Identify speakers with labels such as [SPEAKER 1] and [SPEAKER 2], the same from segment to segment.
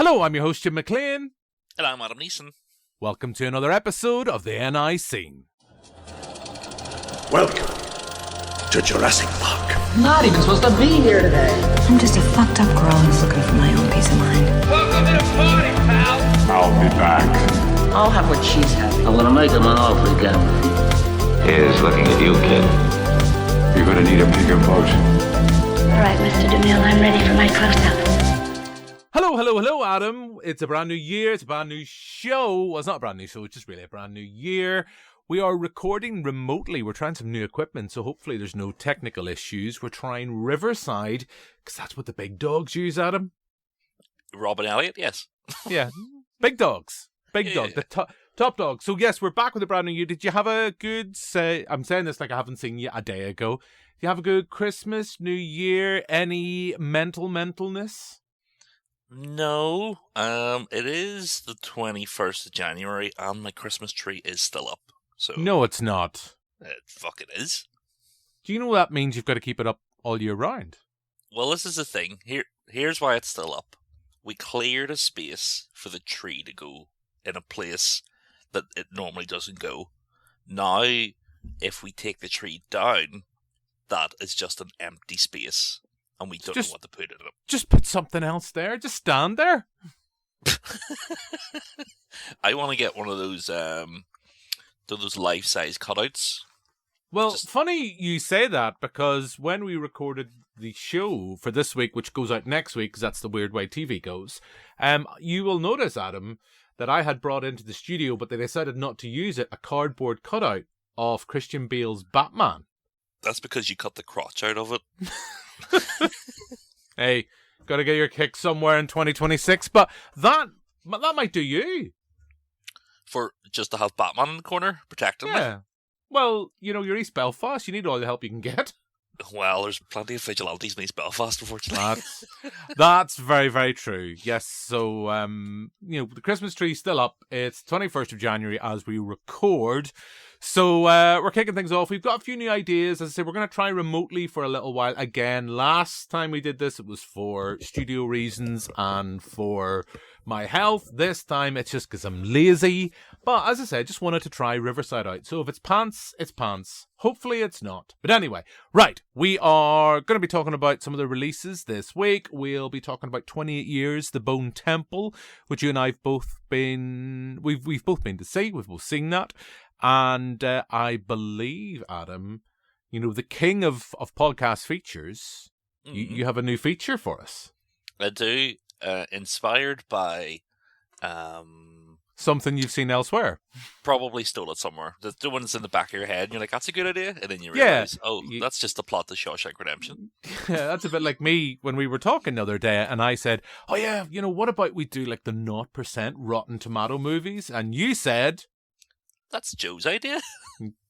[SPEAKER 1] Hello, I'm your host, Jim McLean.
[SPEAKER 2] And I'm Adam Neeson.
[SPEAKER 1] Welcome to another episode of the NI Scene.
[SPEAKER 3] Welcome to Jurassic Park.
[SPEAKER 4] I'm not even supposed to be here today.
[SPEAKER 5] I'm just a fucked up girl who's looking for my own peace of mind.
[SPEAKER 6] Welcome to the party, pal.
[SPEAKER 3] I'll be back.
[SPEAKER 4] I'll have what she's having.
[SPEAKER 7] I'm gonna make him an offer again.
[SPEAKER 8] Here's looking at you, kid.
[SPEAKER 3] You're gonna need a bigger boat.
[SPEAKER 5] All right, Mr. DeMille, I'm ready for my close-up.
[SPEAKER 1] Hello, Adam. It's a brand new year. It's a brand new show. Well, it's not a brand new show. It's just really a brand new year. We are recording remotely. We're trying some new equipment, so hopefully there's no technical issues. We're trying Riverside, because that's what the big dogs use, Adam.
[SPEAKER 2] Robin Elliott, yes.
[SPEAKER 1] Yeah, big dogs. Big dog, the top dog. So yes, we're back with a brand new year. Did you have a good, I'm saying this like I haven't seen you a day ago. Did you have a good Christmas, New Year, any mentalness?
[SPEAKER 2] No, it is the 21st of January and my Christmas tree is still up. So
[SPEAKER 1] No, it's not.
[SPEAKER 2] Fuck it is.
[SPEAKER 1] Do you know that means you've got to keep it up all year round?
[SPEAKER 2] Well, this is the thing. Here's why it's still up. We cleared a space for the tree to go in a place that it normally doesn't go. Now, if we take the tree down, that is just an empty space. And we don't know what to put it up.
[SPEAKER 1] Just put something else there. Just stand there.
[SPEAKER 2] I want to get one of those life-size cutouts.
[SPEAKER 1] Well, funny you say that, because when we recorded the show for this week, which goes out next week, because that's the weird way TV goes, you will notice, Adam, that I had brought into the studio, but they decided not to use it, a cardboard cutout of Christian Bale's Batman.
[SPEAKER 2] That's because you cut the crotch out of it.
[SPEAKER 1] Hey, gotta get your kick somewhere in 2026, but that might do you.
[SPEAKER 2] For just to have Batman in the corner protecting me?
[SPEAKER 1] Yeah. Well, you know, you're East Belfast, you need all the help you can get.
[SPEAKER 2] Well, there's plenty of vigilantes in East Belfast, unfortunately.
[SPEAKER 1] That's very, very true. Yes, so, the Christmas tree's still up. It's 21st of January as we record. So, we're kicking things off. We've got a few new ideas. As I say, we're going to try remotely for a little while. Again, last time we did this, it was for studio reasons and for my health. This time, it's just because I'm lazy. But as I said, just wanted to try Riverside out. So if it's pants, it's pants. Hopefully it's not. But anyway, right. We are going to be talking about some of the releases this week. We'll be talking about 28 Years, The Bone Temple, which you and I have both been... We've both been to see. We've both seen that. And I believe, Adam, the king of podcast features, you have a new feature for us.
[SPEAKER 2] I do. Inspired by...
[SPEAKER 1] something you've seen elsewhere.
[SPEAKER 2] Probably stole it somewhere. The one that's in the back of your head, and you're like, that's a good idea. And then you realize, that's just the plot to Shawshank Redemption.
[SPEAKER 1] Yeah, that's a bit like me when we were talking the other day, and I said, oh yeah, what about we do like the 0% Rotten Tomato movies? And you said...
[SPEAKER 2] That's Joe's idea.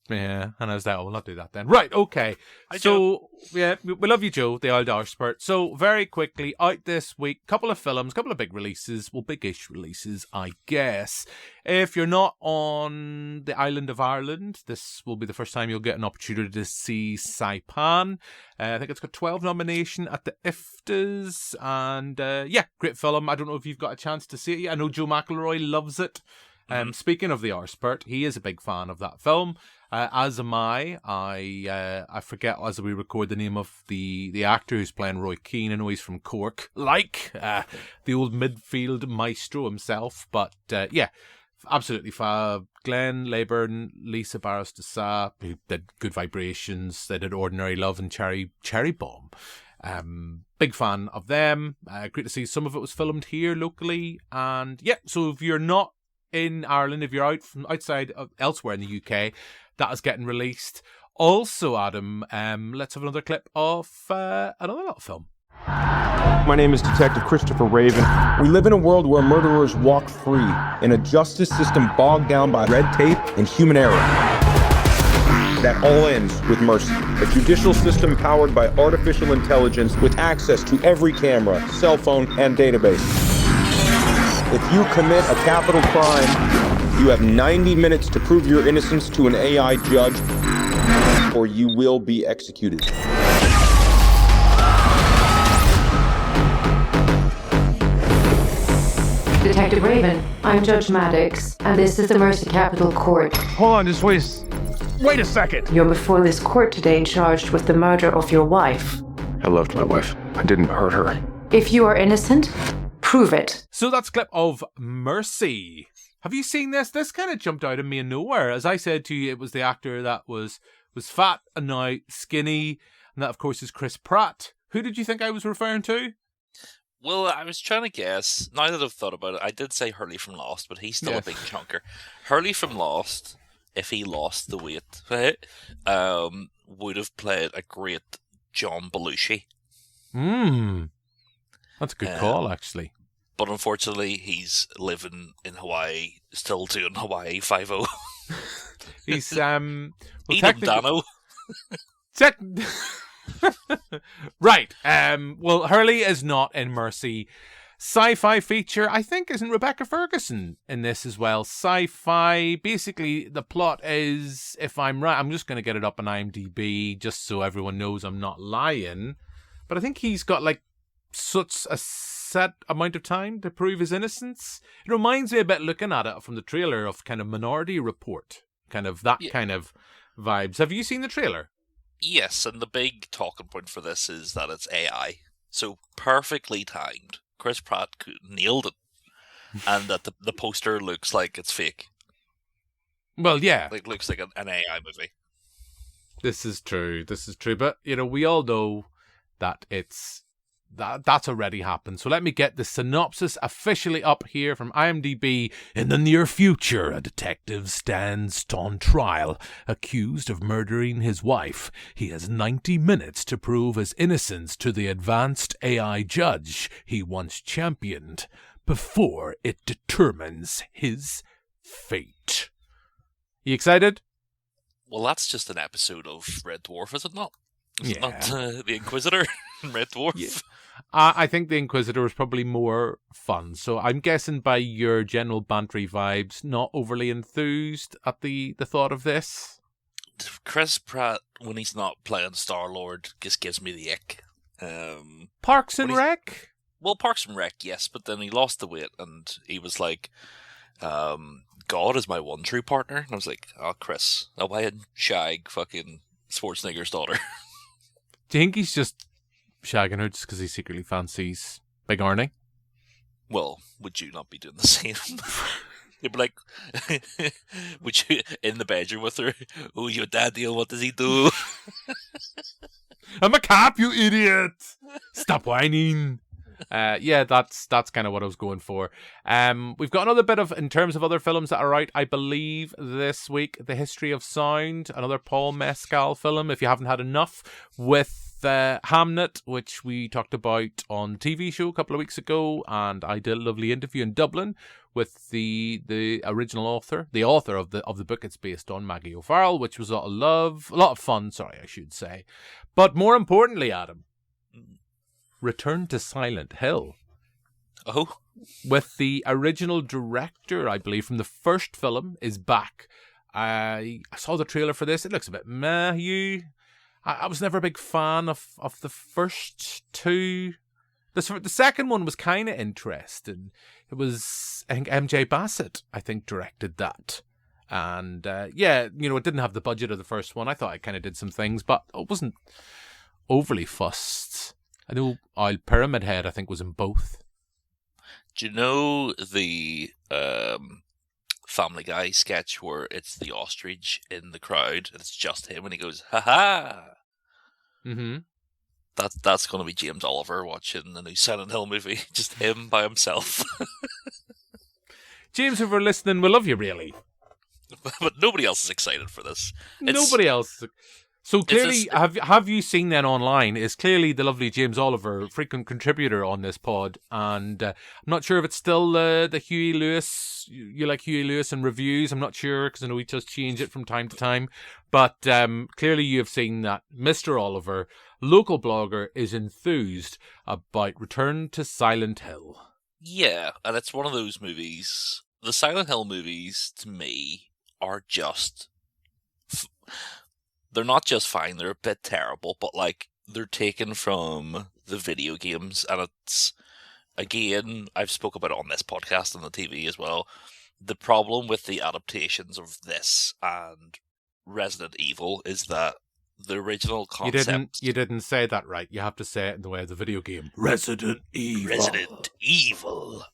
[SPEAKER 1] Yeah, and I was like, we'll not do that then. Right, okay.
[SPEAKER 2] Hi,
[SPEAKER 1] so, yeah, we love you, Joe, the old Arspert. So, very quickly, out this week, couple of films, couple of big releases, well, big-ish releases, I guess. If you're not on the island of Ireland, this will be the first time you'll get an opportunity to see Saipan. I think it's got 12 nomination at the IFTAs, and great film. I don't know if you've got a chance to see it yet. I know Joe McElroy loves it. Speaking of the Arspert, he is a big fan of that film. As am I. I forget as we record the name of the actor who's playing Roy Keane. I know he's from Cork, the old midfield maestro himself. But absolutely fab. Glenn Leyburn, Lisa Barros de Sa, who did Good Vibrations. They did Ordinary Love and Cherry Bomb. Big fan of them. Great to see some of it was filmed here locally. And so if you're not in Ireland, if you're out from outside of elsewhere in the UK, that is getting released. Also, Adam, let's have another clip of another little film.
[SPEAKER 9] My name is Detective Christopher Raven. We live in a world where murderers walk free, in a justice system bogged down by red tape and human error. That all ends with mercy. A judicial system powered by artificial intelligence with access to every camera, cell phone, and database. If you commit a capital crime, you have 90 minutes to prove your innocence to an AI judge, or you will be executed.
[SPEAKER 7] Detective Raven, I'm Judge Maddox, and this is the Mercy Capital Court.
[SPEAKER 10] Hold on, just wait a second.
[SPEAKER 7] You're before this court today charged with the murder of your wife.
[SPEAKER 9] I loved my wife. I didn't hurt her.
[SPEAKER 7] If you are innocent, prove it.
[SPEAKER 1] So that's a clip of Mercy. Have you seen this? This kind of jumped out of me in nowhere. As I said to you, it was the actor that was fat and now skinny, and that, of course, is Chris Pratt. Who did you think I was referring to?
[SPEAKER 2] Well, I was trying to guess. Now that I've thought about it, I did say Hurley from Lost, but he's still a big chunker. Hurley from Lost, if he lost the weight, would have played a great John Belushi.
[SPEAKER 1] That's a good call, actually.
[SPEAKER 2] But unfortunately, he's living in Hawaii, still doing Hawaii 5-0.
[SPEAKER 1] He's,
[SPEAKER 2] Dano.
[SPEAKER 1] Right. Well, Hurley is not in Mercy. Sci-fi feature, I think, isn't Rebecca Ferguson in this as well? Sci-fi, basically, the plot is, if I'm right, I'm just going to get it up on IMDb just so everyone knows I'm not lying. But I think he's got, like, such a set amount of time to prove his innocence. It reminds me a bit, looking at it from the trailer, of kind of Minority Report. Kind of that kind of vibes. Have you seen the trailer?
[SPEAKER 2] Yes, and the big talking point for this is that it's AI. So perfectly timed. Chris Pratt nailed it. And that the poster looks like it's fake.
[SPEAKER 1] Well, yeah.
[SPEAKER 2] Like, looks like an AI movie.
[SPEAKER 1] This is true. But, we all know that that's already happened. So let me get the synopsis officially up here from IMDb. In the near future, a detective stands on trial, accused of murdering his wife. He has 90 minutes to prove his innocence to the advanced AI judge he once championed before it determines his fate. You excited?
[SPEAKER 2] Well, that's just an episode of Red Dwarf, is it not? Is it not the Inquisitor in Red Dwarf?
[SPEAKER 1] Yeah. I think the Inquisitor was probably more fun. So I'm guessing by your general bantery vibes, not overly enthused at the thought of this.
[SPEAKER 2] Chris Pratt, when he's not playing Star-Lord, just gives me the ick.
[SPEAKER 1] Parks and Rec?
[SPEAKER 2] Well, Parks and Rec, yes, but then he lost the weight and he was like, God is my one true partner. And I was like, oh, Chris, why shag fucking Schwarzenegger's daughter?
[SPEAKER 1] Do you think he's just shagging her just because he secretly fancies Big Arnie?
[SPEAKER 2] Well, would you not be doing the same? You'd be like, would you in the bedroom with her? Oh, your daddy, what does he do?
[SPEAKER 1] I'm a cop, you idiot! Stop whining. Yeah, that's kind of what I was going for. We've got another bit of, in terms of other films that are out, I believe this week, The History of Sound, another Paul Mescal film, if you haven't had enough, with Hamnet, which we talked about on the TV show a couple of weeks ago, and I did a lovely interview in Dublin with the original author, the author of the book it's based on, Maggie O'Farrell, which was a lot of fun, I should say. But more importantly, Adam, Return to Silent Hill.
[SPEAKER 2] Oh?
[SPEAKER 1] With the original director, I believe, from the first film, is back. I saw the trailer for this. It looks a bit meh. I was never a big fan of the first two. The second one was kind of interesting. It was, I think, MJ Bassett, directed that. And, it didn't have the budget of the first one. I thought it kind of did some things, but it wasn't overly fussed. I know Pyramid Head, I think, was in both.
[SPEAKER 2] Do you know the Family Guy sketch where it's the ostrich in the crowd and it's just him and he goes, ha-ha?
[SPEAKER 1] Mm-hmm.
[SPEAKER 2] That's going to be James Oliver watching the new Silent Hill movie. Just him by himself.
[SPEAKER 1] James, if we're listening, we love you, really.
[SPEAKER 2] But nobody else is excited for this.
[SPEAKER 1] Nobody else. So clearly, have you seen then online, is clearly the lovely James Oliver, frequent contributor on this pod, and I'm not sure if it's still the Huey Lewis, you like Huey Lewis and reviews, I'm not sure, because I know he does change it from time to time, but clearly you have seen that Mr. Oliver, local blogger, is enthused about Return to Silent Hill.
[SPEAKER 2] Yeah, and it's one of those movies, the Silent Hill movies, to me, are just... They're not just fine, they're a bit terrible, but, they're taken from the video games, and it's again, I've spoke about it on this podcast and the TV as well. The problem with the adaptations of this and Resident Evil is that the original concept...
[SPEAKER 1] You didn't say that right. You have to say it in the way of the video game. Resident Evil.
[SPEAKER 2] Resident Evil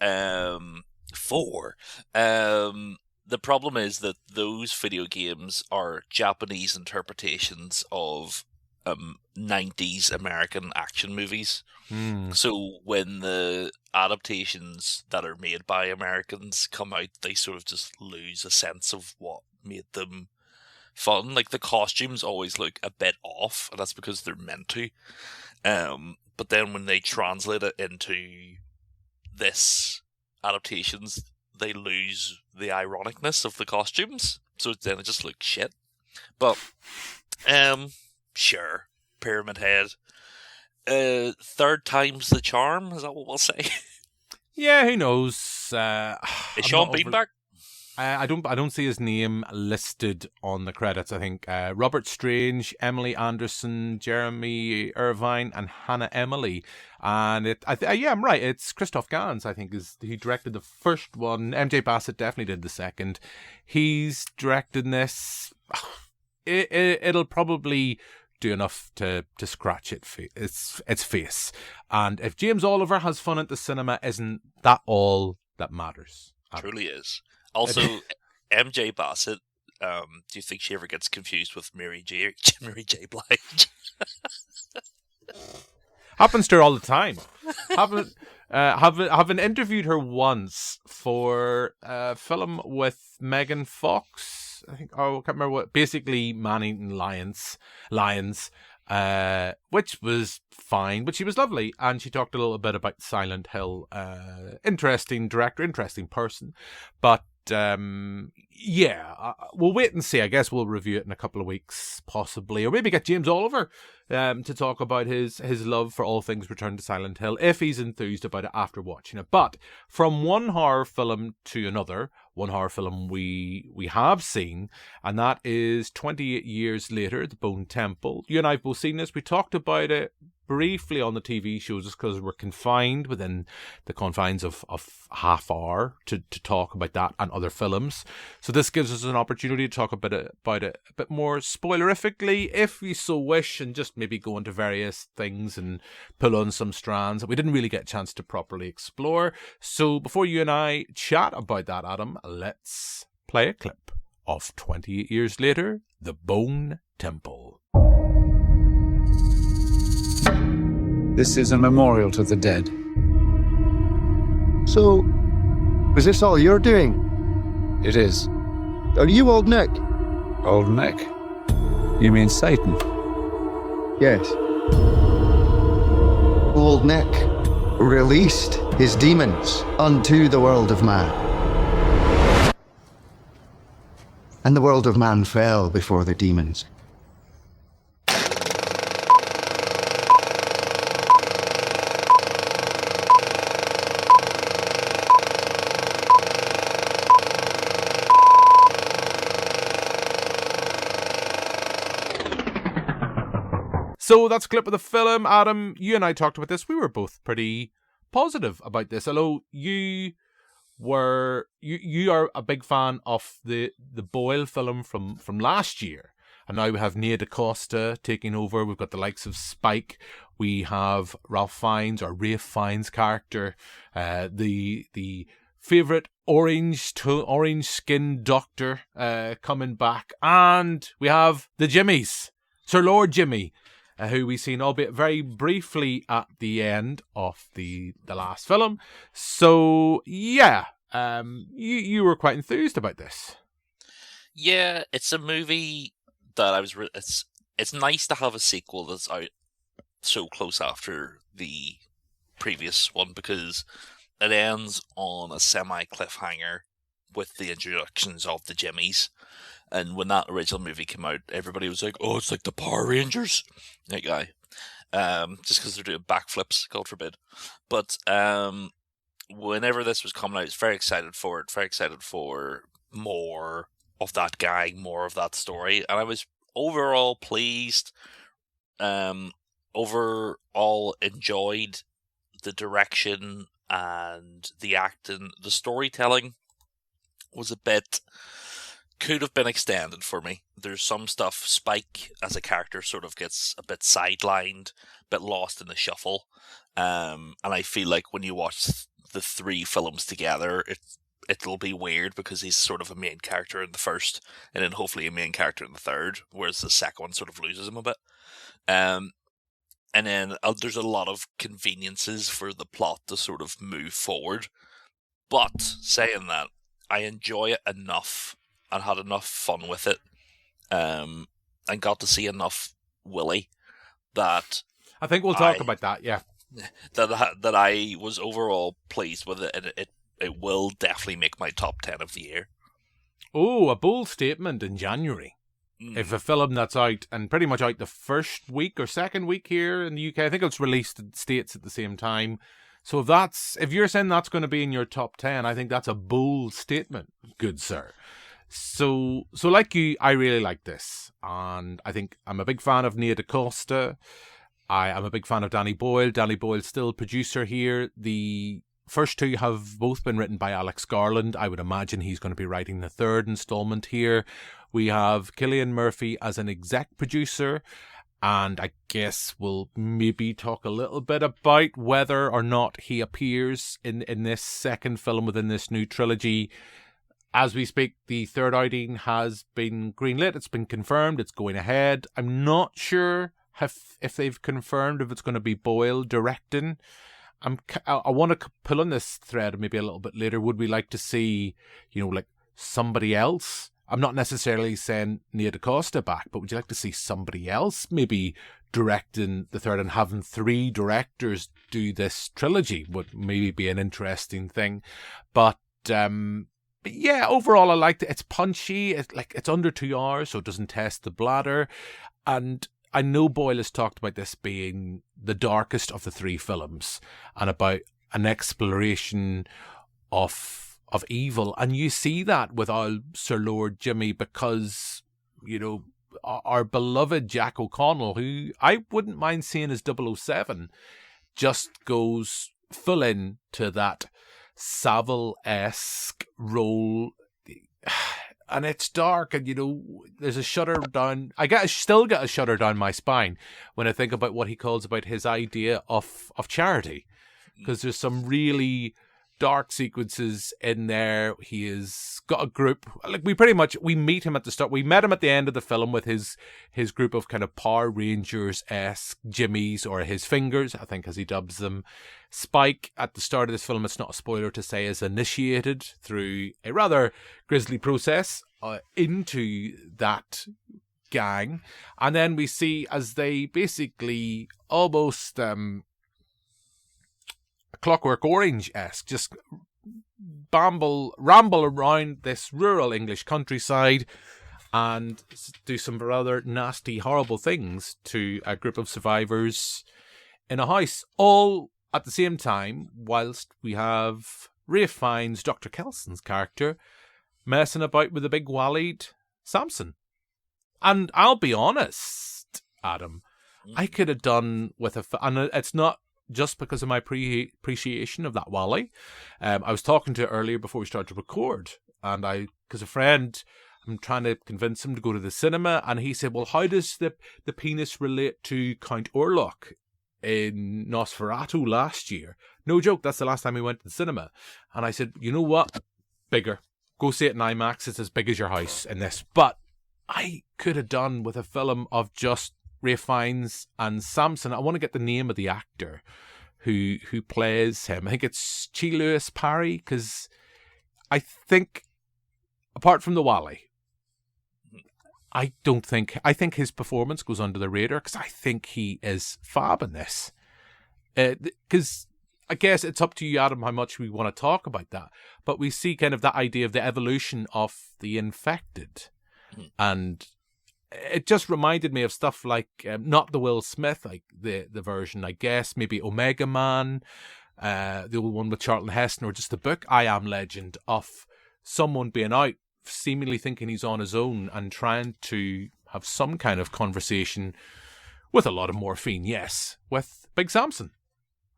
[SPEAKER 2] 4. The problem is that those video games are Japanese interpretations of 90s American action movies. So when the adaptations that are made by Americans come out, they sort of just lose a sense of what made them fun. Like, the costumes always look a bit off, and that's because they're meant to. But then when they translate it into this adaptations, they lose the ironicness of the costumes, so then it just looks shit. But sure, Pyramid Head. Third time's the charm, is that what we'll say?
[SPEAKER 1] Yeah, who knows?
[SPEAKER 2] Is Sean Bean back?
[SPEAKER 1] I don't see his name listed on the credits. I think Robert Strange, Emily Anderson, Jeremy Irvine, and Hannah Emily. And I'm right. It's Christoph Gans. I think he directed the first one. MJ Bassett definitely did the second. He's directing this. It'll probably do enough to scratch its face. And if James Oliver has fun at the cinema, isn't that all that matters?
[SPEAKER 2] Truly is. Also, MJ Bassett, do you think she ever gets confused with Mary J. Blige?
[SPEAKER 1] Happens to her all the time. Having interviewed her once for a film with Megan Fox, I think. Oh, I can't remember what. Basically, man-eating lions, which was fine, but she was lovely, and she talked a little bit about Silent Hill. Interesting director, interesting person, but we'll wait and see. I guess we'll review it in a couple of weeks, possibly, or maybe get James Oliver to talk about his love for all things Return to Silent Hill, if he's enthused about it after watching it. But from one horror film to another, one horror film we have seen, and that is 28 Years Later, The Bone Temple. You and I have both seen this. We talked about it briefly on the TV shows just because we're confined within the confines of half hour to talk about that and other films. So this gives us an opportunity to talk about it a bit more spoilerifically, if we so wish, and just maybe go into various things and pull on some strands that we didn't really get a chance to properly explore. So before you and I chat about that, Adam, let's play a clip of 28 Years Later, The Bone Temple.
[SPEAKER 11] This is a memorial to the dead.
[SPEAKER 12] So, was this all you're doing?
[SPEAKER 11] It is.
[SPEAKER 12] Are you Old Nick?
[SPEAKER 11] Old Nick? You mean Satan?
[SPEAKER 12] Yes. Old Nick released his demons unto the world of man. And the world of man fell before the demons.
[SPEAKER 1] So that's a clip of the film. Adam, you and I talked about this. We were both pretty positive about this. Although you are a big fan of the Boyle film from last year. And now we have Nia DaCosta taking over. We've got the likes of Spike. We have Ralph Fiennes, or Ralph Fiennes' character, the favourite orange-skinned doctor coming back. And we have the Jimmies, Sir Lord Jimmy, who we've seen, albeit very briefly, at the end of the last film. So, yeah, you were quite enthused about this.
[SPEAKER 2] Yeah, it's a movie that I was... It's nice to have a sequel that's out so close after the previous one, because it ends on a semi-cliffhanger with the introductions of the Jimmies. And when that original movie came out, everybody was like, oh, it's like the Power Rangers. That guy. Just because they're doing backflips, God forbid. But whenever this was coming out, I was very excited for it. Very excited for more of that gang, more of that story. And I was overall pleased. Overall enjoyed the direction and the acting, the storytelling was a bit, could have been extended for me. There's some stuff, Spike as a character sort of gets a bit sidelined, a bit lost in the shuffle. And I feel like when you watch the three films together, it'll be weird because he's sort of a main character in the first, and then hopefully a main character in the third, whereas the second one sort of loses him a bit. And then there's a lot of conveniences for the plot to sort of move forward. But saying that, I enjoy it enough and had enough fun with it, and got to see enough Willie that
[SPEAKER 1] I think we'll talk about that. Yeah,
[SPEAKER 2] that I was overall pleased with it, and it will definitely make my top 10 of the year.
[SPEAKER 1] Oh, a bold statement in January. If a film that's out, and pretty much out the first week or second week here in the UK, I think it's released in the States at the same time. So if you're saying that's going to be in your top 10, I think that's a bold statement, good sir. So like you, I really like this. And I think I'm a big fan of Nia DaCosta. I am a big fan of Danny Boyle. Danny Boyle's still producer here. The first two have both been written by Alex Garland. I would imagine he's going to be writing the third installment here. We have Cillian Murphy as an exec producer, and I guess we'll maybe talk a little bit about whether or not he appears in this second film within this new trilogy. As we speak, the third outing has been greenlit. It's been confirmed. It's going ahead. I'm not sure if they've confirmed if it's going to be Boyle directing. I want to pull on this thread maybe a little bit later. Would we like to see, like somebody else? I'm not necessarily saying Nia DaCosta back, but would you like to see somebody else maybe directing the third and having three directors do this trilogy? Would maybe be an interesting thing. But yeah, overall I liked it. It's punchy. It's under 2 hours, so it doesn't test the bladder. And I know Boyle has talked about this being the darkest of the three films and about an exploration of evil. And you see that with our Sir Lord Jimmy because, our beloved Jack O'Connell, who I wouldn't mind seeing as 007, just goes full in to that Savile-esque role. And it's dark, and there's a shudder down. Still get a shudder down my spine when I think about what he calls about his idea of charity, because there's some really dark sequences in there. He has got a group. We meet him at the start. We met him at the end of the film with his group of kind of Power Rangers-esque Jimmies, or his fingers, I think, as he dubs them. Spike, at the start of this film, it's not a spoiler to say, is initiated through a rather grisly process into that gang. And then we see as they basically almost Clockwork Orange-esque just ramble around this rural English countryside and do some rather nasty, horrible things to a group of survivors in a house, all at the same time, whilst we have Ralph Fiennes, Dr. Kelson's character, messing about with a big walleyed Samson. And I'll be honest, Adam, I could have done with and it's not just because of my appreciation of that Wally. I was talking to earlier before we started to record, and because a friend, I'm trying to convince him to go to the cinema, and he said, well, how does the penis relate to Count Orlok in Nosferatu last year? No joke, that's the last time we went to the cinema. And I said, you know what? Bigger. Go see it in IMAX. It's as big as your house in this. But I could have done with a film of just Ralph Fiennes and Samson. I want to get the name of the actor who plays him. I think it's Chi Lewis Parry, because I think, apart from the Wally, I think his performance goes under the radar, because I think he is fab in this. Because I guess it's up to you, Adam, how much we want to talk about that. But we see kind of that idea of the evolution of the infected. And it just reminded me of stuff like, not the Will Smith, like the version, I guess, maybe Omega Man, the old one with Charlton Heston, or just the book I Am Legend, of someone being out, seemingly thinking he's on his own and trying to have some kind of conversation with a lot of morphine, yes, with Big Samson.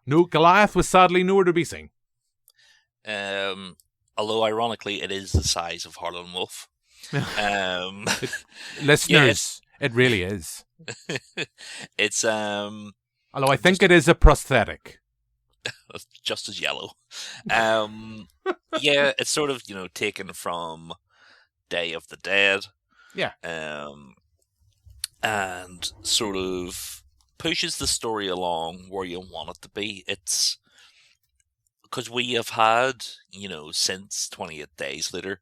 [SPEAKER 1] No, Goliath was sadly nowhere to be seen.
[SPEAKER 2] Although, ironically, it is the size of Harlan Wolf.
[SPEAKER 1] Listeners, it really is.
[SPEAKER 2] It's
[SPEAKER 1] although I think it is a prosthetic.
[SPEAKER 2] Just as yellow. Yeah, it's sort of, taken from Day of the Dead.
[SPEAKER 1] Yeah.
[SPEAKER 2] And sort of pushes the story along where you want it to be. It's because we have had, since 28 Days Later,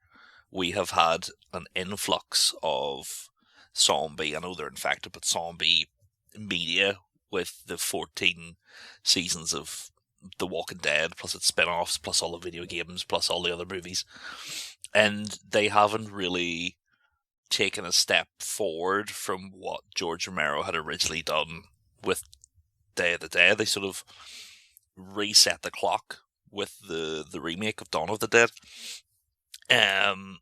[SPEAKER 2] we have had an influx of zombie, I know they're infected, but zombie media with the 14 seasons of The Walking Dead, plus its spin-offs, plus all the video games, plus all the other movies. And they haven't really taken a step forward from what George Romero had originally done with Day of the Dead. They sort of reset the clock with the remake of Dawn of the Dead. And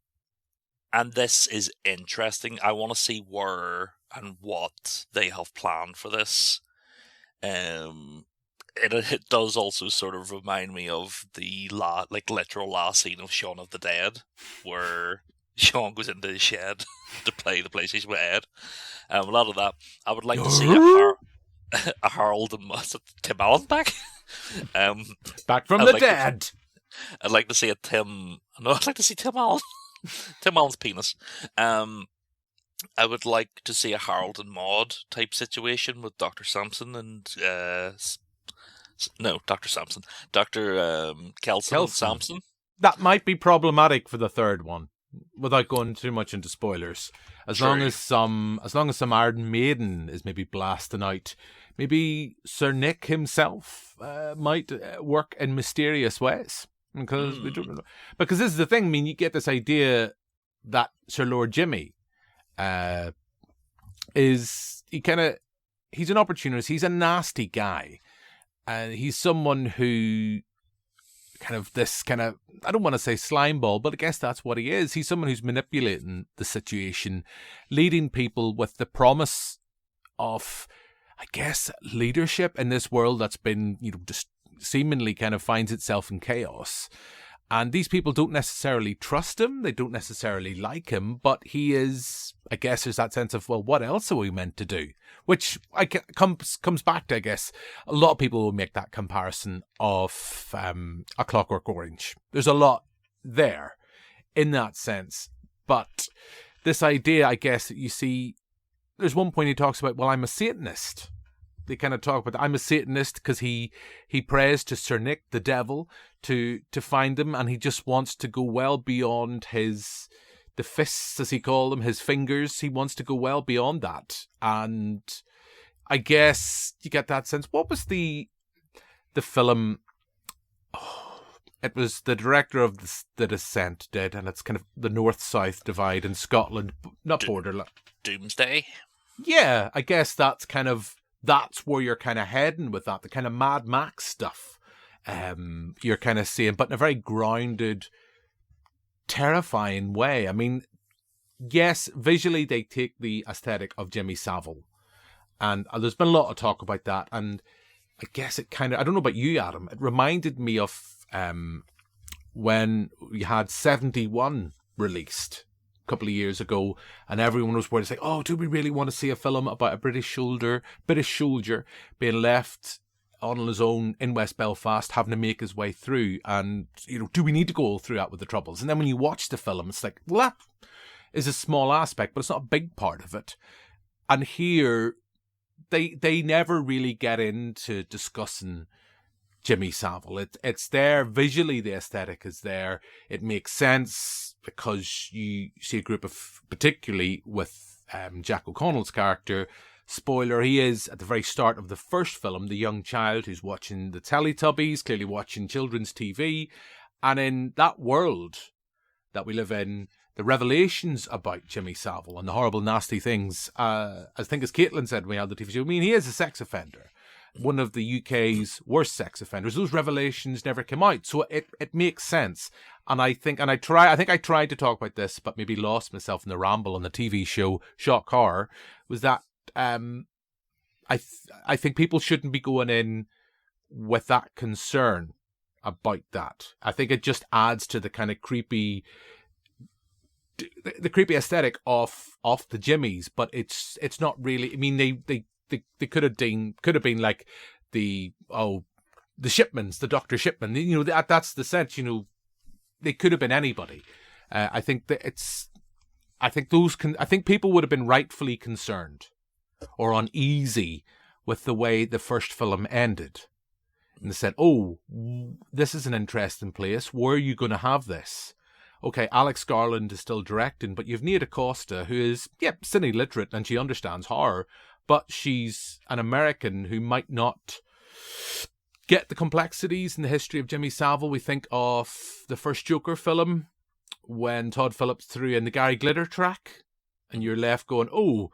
[SPEAKER 2] this is interesting. I want to see where and what they have planned for this. It does also sort of remind me of the literal last scene of Shaun of the Dead, where Shaun goes into the shed to play the PlayStation with Ed. A lot of that. I would like to see a Harold and Tim Allen back.
[SPEAKER 1] Back from the dead.
[SPEAKER 2] I'd like to see I'd like to see Tim Allen. Tim Allen's penis. I would like to see a Harold and Maude type situation with Dr. Sampson and Dr. Sampson. Dr. Kelson and Sampson.
[SPEAKER 1] That might be problematic for the third one, without going too much into spoilers. As long as some Iron Maiden is maybe blasting out, maybe Sir Nick himself might work in mysterious ways. Because we don't know. Because this is the thing. I mean, you get this idea that Sir Lord Jimmy he's an opportunist. He's a nasty guy, and he's someone who I don't want to say slimeball, but I guess that's what he is. He's someone who's manipulating the situation, leading people with the promise of, I guess, leadership in this world that's been, just seemingly kind of finds itself in chaos. And these people don't necessarily trust him. They don't necessarily like him, but he is, I guess there's that sense of, well, what else are we meant to do? Which comes back to, I guess, a lot of people will make that comparison of A Clockwork Orange. There's a lot there in that sense. But this idea, I guess, that you see, there's one point he talks about, well, I'm a Satanist. They kind of talk about, I'm a Satanist because he prays to Sir Nick, the devil, to find him, and he just wants to go well beyond the fists, as he called them, his fingers. He wants to go well beyond that. And I guess you get that sense. What was the film? Oh, it was the director of The Descent did, and it's kind of the north-south divide in Scotland, not borderland.
[SPEAKER 2] Doomsday?
[SPEAKER 1] Yeah, I guess that's where you're kind of heading with that, the kind of Mad Max stuff you're kind of seeing, but in a very grounded, terrifying way. I mean, yes, visually they take the aesthetic of Jimmy Savile, and there's been a lot of talk about that, and I guess it kind of, I don't know about you, Adam, it reminded me of when we had 71 released a couple of years ago, and everyone was worried, like, oh, do we really want to see a film about a British soldier being left on his own in West Belfast, having to make his way through, and do we need to go through that with the Troubles? And then when you watch the film, it's like, well, that is a small aspect, but it's not a big part of it. And here they never really get into discussing Jimmy Savile. It's there visually, the aesthetic is there. It makes sense because you see a group of, particularly with Jack O'Connell's character. Spoiler, he is at the very start of the first film, the young child who's watching the Teletubbies, clearly watching children's TV. And in that world that we live in, the revelations about Jimmy Savile and the horrible, nasty things, I think as Caitlin said when we had the TV show, I mean, he is a sex offender. One of the UK's worst sex offenders. Those revelations never came out. So it makes sense. And I think I tried to talk about this, but maybe lost myself in the ramble on the TV show Shock Horror, was that I think people shouldn't be going in with that concern about that. I think it just adds to the kind of creepy aesthetic of the Jimmies, but it's not really. I mean, they could have been like the Shipmans, the Dr. Shipman. You know, that's the sense. You know, they could have been anybody. I think people would have been rightfully concerned or uneasy with the way the first film ended. And they said, "Oh, this is an interesting place. Where are you going to have this?" Okay, Alex Garland is still directing, but you've Nia DaCosta, who is, cine literate and she understands horror, but she's an American who might not get the complexities in the history of Jimmy Savile. We think of the first Joker film when Todd Phillips threw in the Gary Glitter track, and you're left going, oh,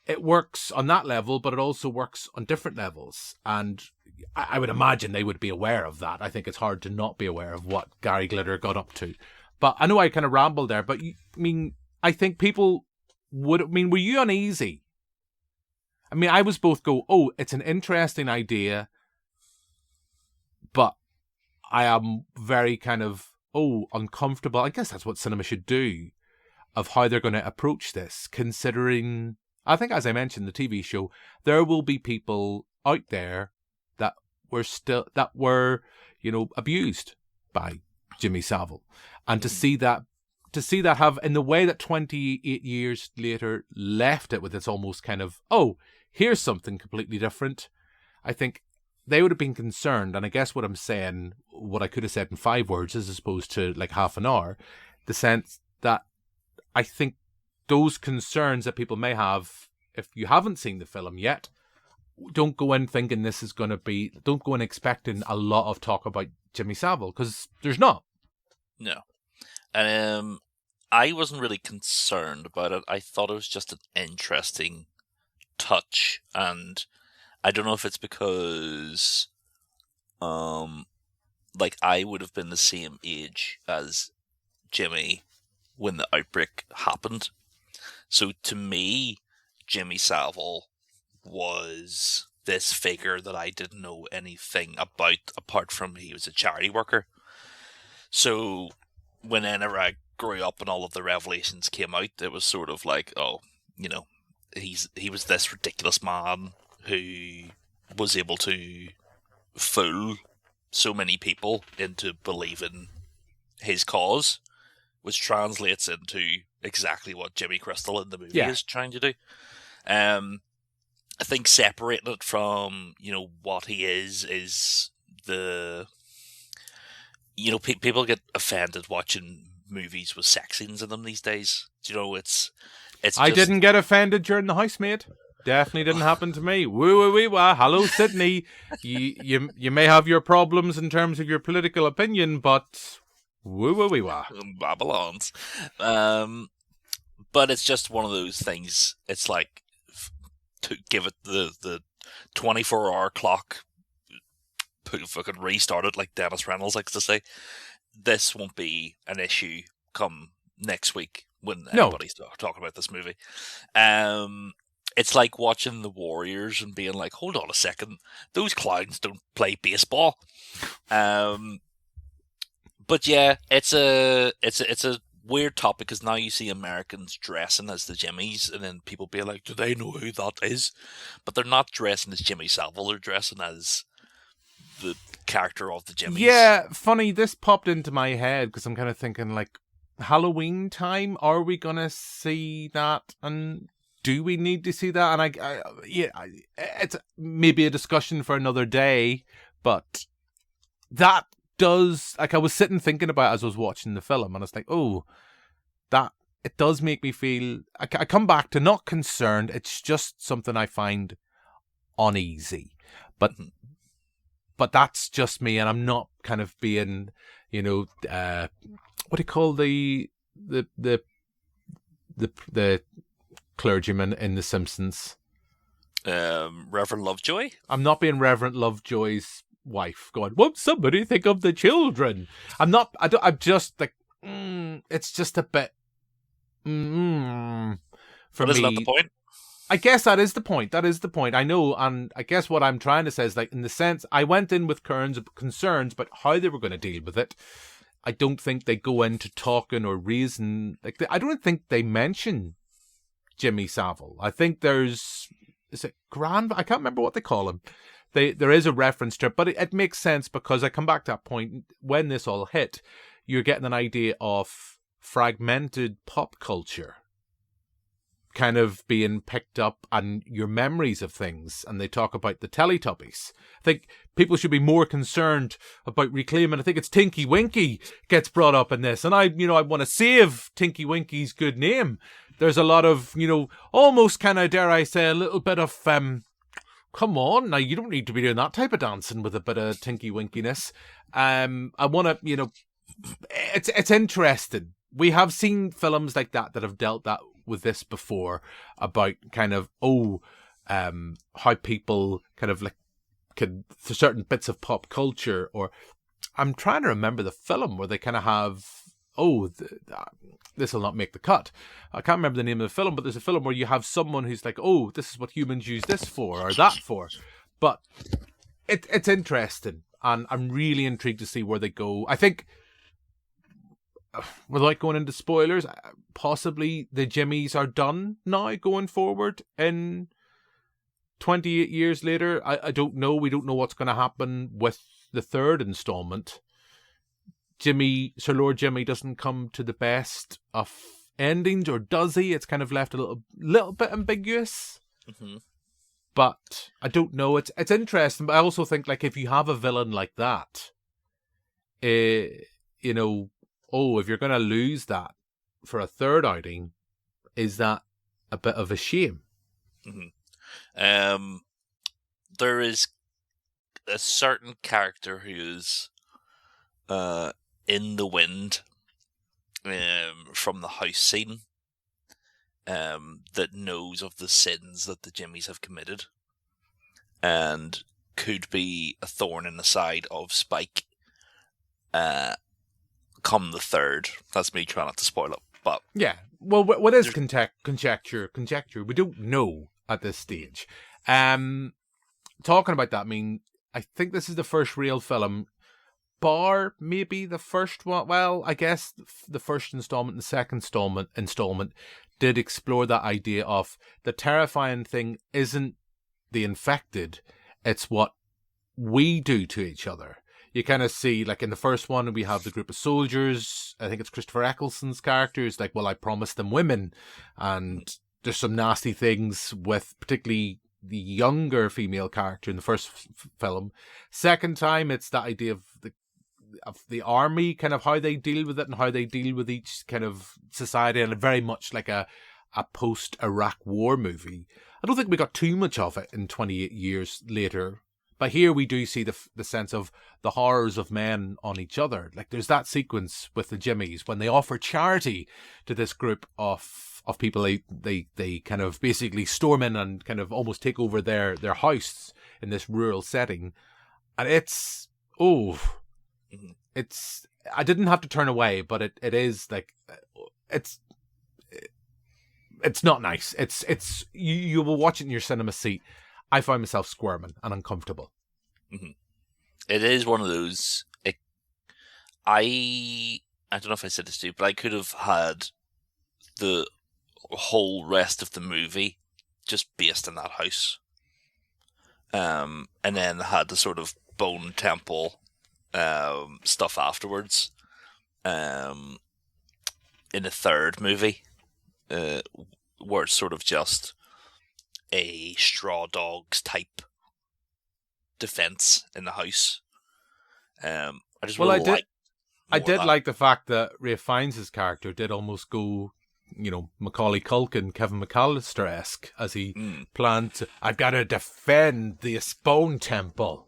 [SPEAKER 1] it works on that level, but it also works on different levels. And I would imagine they would be aware of that. I think it's hard to not be aware of what Gary Glitter got up to. But I know I kind of rambled there, but I think people were you uneasy? I mean, I was both oh, it's an interesting idea, but I am very kind of, uncomfortable. I guess that's what cinema should do, of how they're going to approach this, considering, I think, as I mentioned, the TV show, there will be people out there that were abused by Jimmy Savile. And to see that have, in the way that 28 years later left it with its almost kind of, here's something completely different, I think they would have been concerned. And I guess what I'm saying, what I could have said in 5 words as opposed to like half an hour, the sense that I think those concerns that people may have, if you haven't seen the film yet, don't go in thinking this is going to be, don't go in expecting a lot of talk about Jimmy Savile, because there's not.
[SPEAKER 2] No. I wasn't really concerned about it. I thought it was just an interesting touch, and I don't know if it's because, I would have been the same age as Jimmy when the outbreak happened. So to me, Jimmy Savile was this figure that I didn't know anything about, apart from he was a charity worker. So whenever I grew up and all of the revelations came out, it was sort of like, he was this ridiculous man who was able to fool so many people into believing his cause, which translates into exactly what Jimmy Crystal in the movie is trying to do. I think separating it from, what he is the... people get offended watching movies with sex scenes in them these days. It's
[SPEAKER 1] I didn't get offended during The Housemaid. Definitely didn't happen to me. Woo woo wee wah. Hello, Sydney. You may have your problems in terms of your political opinion, but woo woo wee wah.
[SPEAKER 2] Babylons. But it's just one of those things. It's like to give it the 24-hour clock, fucking restart it, like Dennis Reynolds likes to say. This won't be an issue come next week when anybody's talking about this movie. It's like watching the Warriors and being like, hold on a second, those clowns don't play baseball. But yeah, it's a weird topic, because now you see Americans dressing as the Jimmies, and then people be like, do they know who that is? But they're not dressing as Jimmy Savile, they're dressing as the character of the Jimmies. Yeah,
[SPEAKER 1] funny, this popped into my head because I'm kind of thinking, like, Halloween time, are we gonna see that? And do we need to see that? And it's maybe a discussion for another day, but that does, like, I was sitting thinking about it as I was watching the film, and I was like, that it does make me feel, I come back to not concerned, it's just something I find uneasy. But that's just me, and I'm not kind of being, what do you call the clergyman in The Simpsons?
[SPEAKER 2] Reverend Lovejoy?
[SPEAKER 1] I'm not being Reverend Lovejoy's wife going, won't somebody think of the children? I'm just like, it's just a bit, for
[SPEAKER 2] but isn't
[SPEAKER 1] me.
[SPEAKER 2] That the point?
[SPEAKER 1] I guess that is the point. I know, and I guess what I'm trying to say is, like, in the sense, I went in with concerns about how they were going to deal with it. I don't think they go into talking or reason. Like, I don't think they mention Jimmy Savile. I think is it Grand? I can't remember what they call him. There is a reference to it, but it makes sense because I come back to that point when this all hit. You're getting an idea of fragmented pop culture kind of being picked up and your memories of things, and they talk about the Teletubbies. I think people should be more concerned about reclaiming. I think it's Tinky Winky gets brought up in this, and I want to save Tinky Winky's good name. There's a lot of, almost kind of, dare I say, a little bit of, come on, now you don't need to be doing that type of dancing with a bit of Tinky Winkiness. I want to, it's interesting. We have seen films like that have dealt with this before, about kind of how people kind of like could certain bits of pop culture, or I'm trying to remember the film where they kind of have this will not make the cut. I can't remember the name of the film, but there's a film where you have someone who's like, this is what humans use this for or that for. But it's interesting, and I'm really intrigued to see where they go. I think, without going into spoilers, possibly the Jimmies are done now going forward in 28 years later. I don't know. We don't know what's going to happen with the third installment. Sir Lord Jimmy doesn't come to the best of endings, or does he? It's kind of left a little bit ambiguous.
[SPEAKER 2] Mm-hmm.
[SPEAKER 1] But I don't know. It's interesting, but I also think, like, if you have a villain like that, if you're going to lose that for a third outing, is that a bit of a shame?
[SPEAKER 2] Mm-hmm. There is a certain character who's in the wind from the house scene that knows of the sins that the Jimmies have committed and could be a thorn in the side of Spike come the third. That's me trying not to spoil it, but
[SPEAKER 1] yeah. Well, what is conjecture? We don't know at this stage. Talking about that, I mean, I think this is the first real film, bar maybe the first one. Well, I guess the first installment and the second installment did explore that idea of the terrifying thing isn't the infected, it's what we do to each other. You kind of see, like, in the first one, we have the group of soldiers. I think it's Christopher Eccleston's character is like, well, I promised them women. And there's some nasty things with particularly the younger female character in the first film. Second time, it's that idea of the army, kind of how they deal with it and how they deal with each kind of society, and very much like a post-Iraq war movie. I don't think we got too much of it in 28 years later. But here we do see the sense of the horrors of men on each other. Like, there's that sequence with the Jimmies when they offer charity to this group of people. They kind of basically storm in and kind of almost take over their house in this rural setting. And I didn't have to turn away, but it is like, it's not nice. It's you will watch it in your cinema seat. I find myself squirming and uncomfortable.
[SPEAKER 2] Mm-hmm. It is one of those. I don't know if I said this to you, but I could have had the whole rest of the movie just based in that house, and then had the sort of Bone Temple stuff afterwards. In the third movie, where it's sort of just a Straw Dogs type defense in the house. I did like the fact that Ralph Fiennes' character did almost go, Macaulay Culkin, Kevin McAllister-esque, as he planned to, I've got to defend the Bone Temple.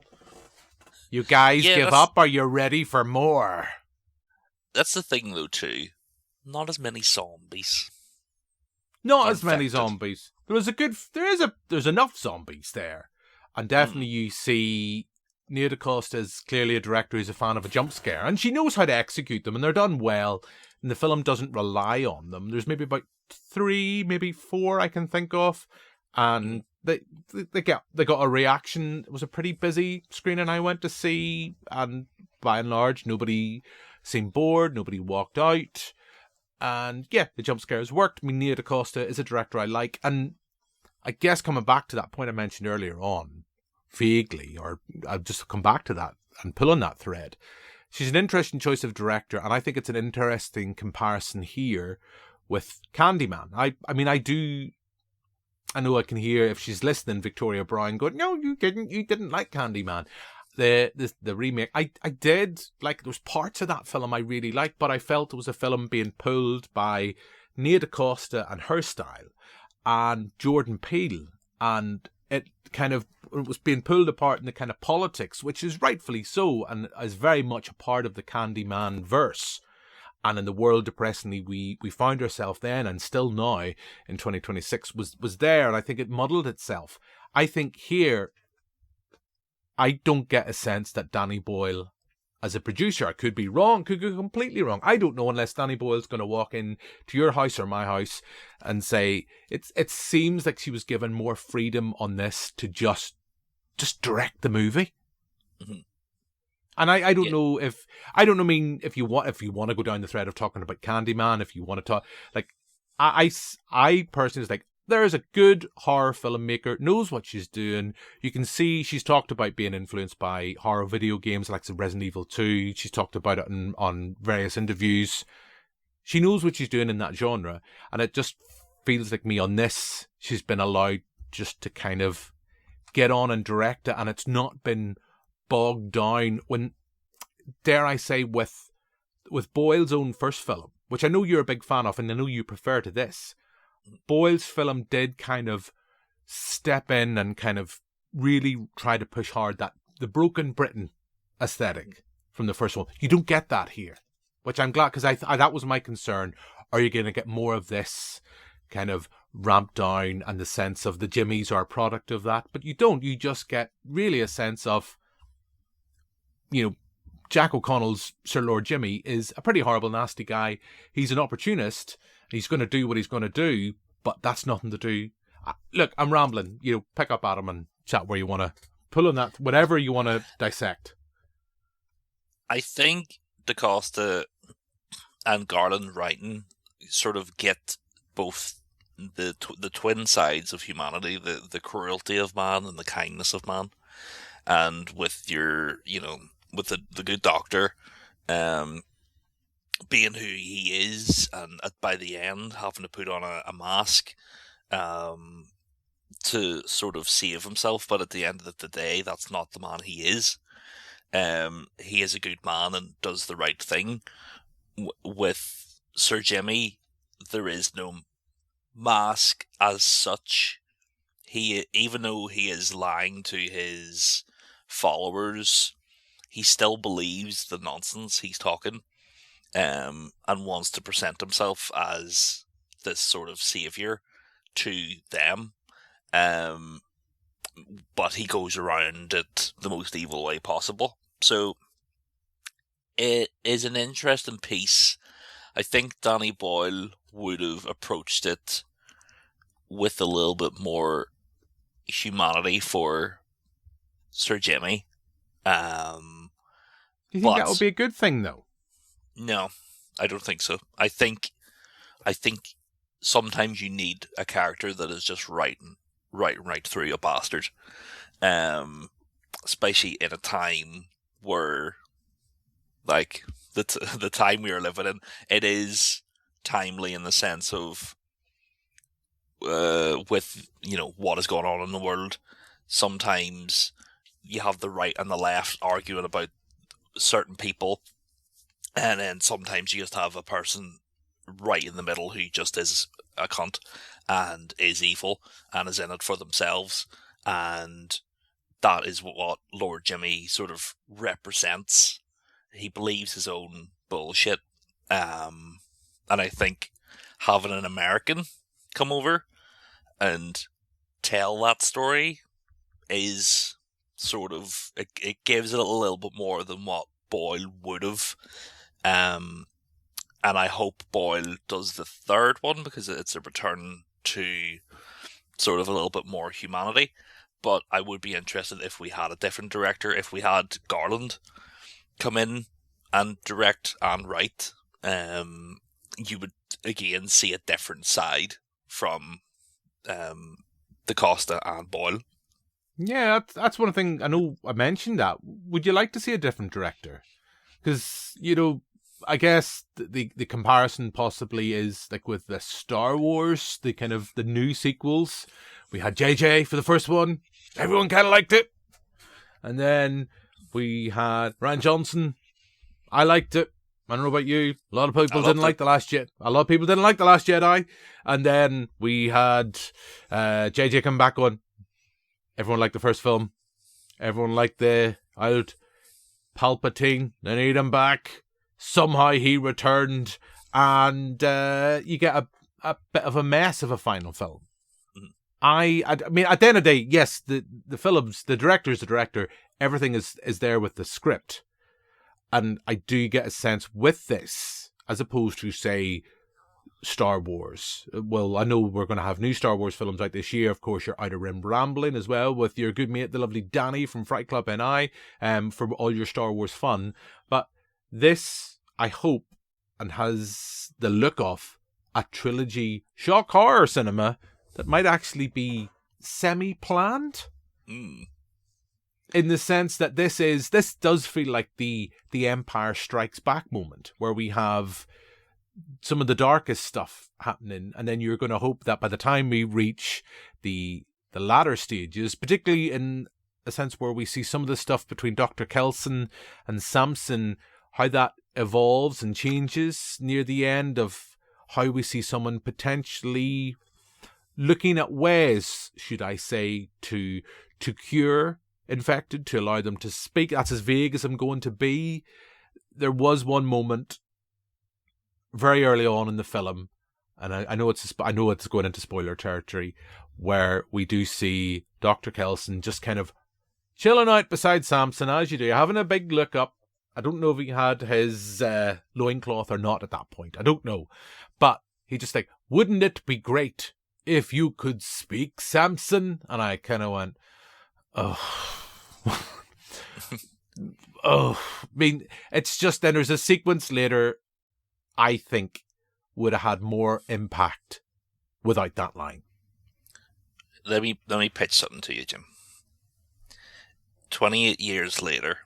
[SPEAKER 2] You guys give up, or you're ready for more? That's the thing, though, too. Not as many zombies.
[SPEAKER 1] Not as many zombies. There's enough zombies there. And definitely you see Nia DaCosta is clearly a director who's a fan of a jump scare. And she knows how to execute them, and they're done well. And the film doesn't rely on them. There's maybe about 3, maybe 4 I can think of. and they got a reaction. It was a pretty busy screening I went to see, and by and large, nobody seemed bored, nobody walked out, and yeah, the jump scares worked. I mean, Nia DaCosta is a director I like, and I guess coming back to that point I mentioned earlier on, vaguely, or I'll just come back to that and pull on that thread. She's an interesting choice of director, and I think it's an interesting comparison here with Candyman. I know I can hear, if she's listening, Victoria Brown going, "No, you didn't like Candyman." The remake, I did like. There was parts of that film I really liked, but I felt it was a film being pulled by Nia DaCosta and her style, and Jordan Peele, and it was being pulled apart in the kind of politics, which is rightfully so, and is very much a part of the Candyman verse. And in the world, depressingly, we found ourselves then, and still now in 2026 was there, and I think it muddled itself. I think here, I don't get a sense that Danny Boyle, as a producer, I could be wrong, could go completely wrong. I don't know, unless Danny Boyle's going to walk in to your house or my house and say, it seems like she was given more freedom on this to just direct the movie.
[SPEAKER 2] Mm-hmm.
[SPEAKER 1] And I don't know if you want to go down the thread of talking about Candyman, if you want to talk, like, I personally was like, there's a good horror filmmaker, knows what she's doing. You can see she's talked about being influenced by horror video games like Resident Evil 2. She's talked about it on various interviews. She knows what she's doing in that genre, and it just feels like me on this, she's been allowed just to kind of get on and direct it, and it's not been bogged down when, dare I say, with Boyle's own first film, which I know you're a big fan of and I know you prefer to this. Boyle's film did kind of step in and kind of really try to push hard that the broken Britain aesthetic from the first one. You don't get that here, which I'm glad, because I that was my concern. Are you going to get more of this kind of ramped down, and the sense of the Jimmies are a product of that? But you don't. You just get really a sense of, Jack O'Connell's Sir Lord Jimmy is a pretty horrible, nasty guy. He's an opportunist. He's going to do what he's going to do, but that's nothing to do. Look, I'm rambling. Pick up Adam and chat where you want to. Pull on that, whatever you want to dissect.
[SPEAKER 2] I think DaCosta and Garland writing sort of get both the twin sides of humanity, the cruelty of man and the kindness of man. And with your, with the good doctor, being who he is, and by the end having to put on a mask to sort of save himself, but at the end of the day, that's not the man he is. He is a good man and does the right thing. With Sir Jimmy, there is no mask as such. Even though he is lying to his followers, he still believes the nonsense he's talking, and wants to present himself as this sort of savior to them. But he goes around it the most evil way possible. So it is an interesting piece. I think Danny Boyle would have approached it with a little bit more humanity for Sir Jimmy.
[SPEAKER 1] Do you think that would be a good thing, though?
[SPEAKER 2] No, I don't think so. I think sometimes you need a character that is just right through a bastard. Especially in a time where, like, the time we are living in, it is timely in the sense of, with, what is going on in the world. Sometimes you have the right and the left arguing about certain people, and then sometimes you just have a person right in the middle who just is a cunt and is evil and is in it for themselves, and that is what Lord Jimmy sort of represents. He believes his own bullshit, and I think having an American come over and tell that story is sort of, it gives it a little bit more than what Boyle would have. And I hope Boyle does the third one, because it's a return to sort of a little bit more humanity. But I would be interested if we had a different director, if we had Garland come in and direct and write. You would again see a different side from DaCosta and Boyle.
[SPEAKER 1] Yeah, that's one thing. I know I mentioned that. Would you like to see a different director? Because, I guess the comparison possibly is like with the Star Wars, the kind of the new sequels. We had JJ for the first one. Everyone kind of liked it. And then we had Rian Johnson. I liked it. I don't know about you. A lot of people didn't like The Last Jedi. A lot of people didn't like The Last Jedi. And then we had JJ come back on. Everyone liked the first film. Everyone liked the old Palpatine. They need him back. Somehow he returned. And you get a bit of a mess of a final film. I mean, at the end of the day, yes, the films, the director is the director. Everything is there with the script. And I do get a sense with this, as opposed to, say, Star Wars. Well, I know we're going to have new Star Wars films out this year. Of course, you're Outer Rim Rambling as well with your good mate, the lovely Danny from Fright Club NI, for all your Star Wars fun. But this, I hope, and has the look of a trilogy shock horror cinema that might actually be semi-planned. In the sense that this does feel like the Empire Strikes Back moment, where we have some of the darkest stuff happening, and then you're going to hope that by the time we reach the latter stages, particularly in a sense where we see some of the stuff between Dr. Kelson and Samson, how that evolves and changes near the end of how we see someone potentially looking at ways, should I say, to cure infected, to allow them to speak. That's as vague as I'm going to be. There was one moment very early on in the film, and I know it's going into spoiler territory, where we do see Dr. Kelson just kind of chilling out beside Samson, as you do, having a big look up. I don't know if he had his loincloth or not at that point. I don't know. But he just like, wouldn't it be great if you could speak, Samson? And I kind of went, oh. I mean, it's just, then there's a sequence later I think would have had more impact without that line.
[SPEAKER 2] Let me pitch something to you, Jim. 28 years later,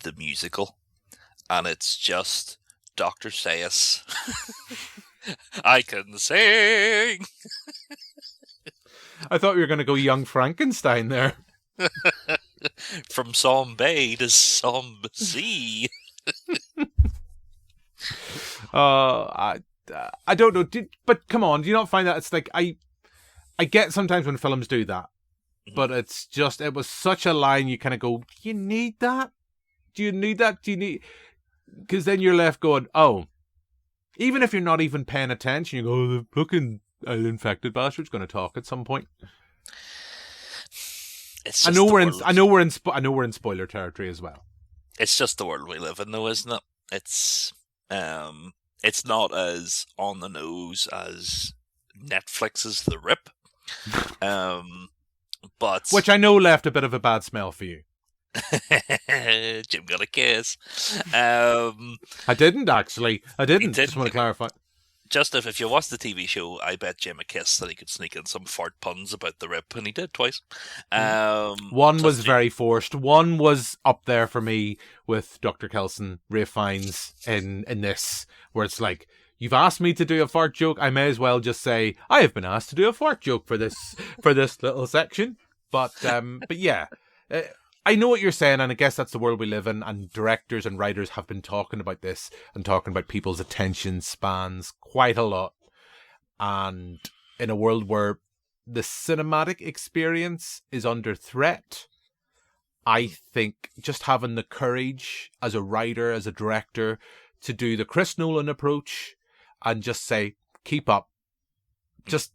[SPEAKER 2] the musical, and it's just Dr. Seuss. I can sing.
[SPEAKER 1] I thought we were going to go Young Frankenstein there.
[SPEAKER 2] From Som Bay to Som Sea.
[SPEAKER 1] I don't know, but come on, do you not find that it's like, I get sometimes when films do that, but it's just, it was such a line you kind of go, do you need that? Do you need that? Because then you're left going, oh, even if you're not even paying attention, you go, oh, the fucking infected bastard's going to talk at some point. I know we're in spoiler territory as well.
[SPEAKER 2] It's just the world we live in, though, isn't it? It's not as on the nose as Netflix's The Rip, but
[SPEAKER 1] which I know left a bit of a bad smell for you.
[SPEAKER 2] Jim got a kiss.
[SPEAKER 1] I didn't actually. I didn't. Just want to clarify.
[SPEAKER 2] Just if you watch the TV show, I bet Jim a kiss that he could sneak in some fart puns about The Rip, and he did twice.
[SPEAKER 1] One was very forced. One was up there for me with Dr. Kelson, Ralph Fiennes in this, where it's like, you've asked me to do a fart joke, I may as well just say, I have been asked to do a fart joke for this little section. But yeah, I know what you're saying, and I guess that's the world we live in, and directors and writers have been talking about this and talking about people's attention spans quite a lot. And in a world where the cinematic experience is under threat, I think just having the courage as a writer, as a director, to do the Chris Nolan approach and just say, keep up. Just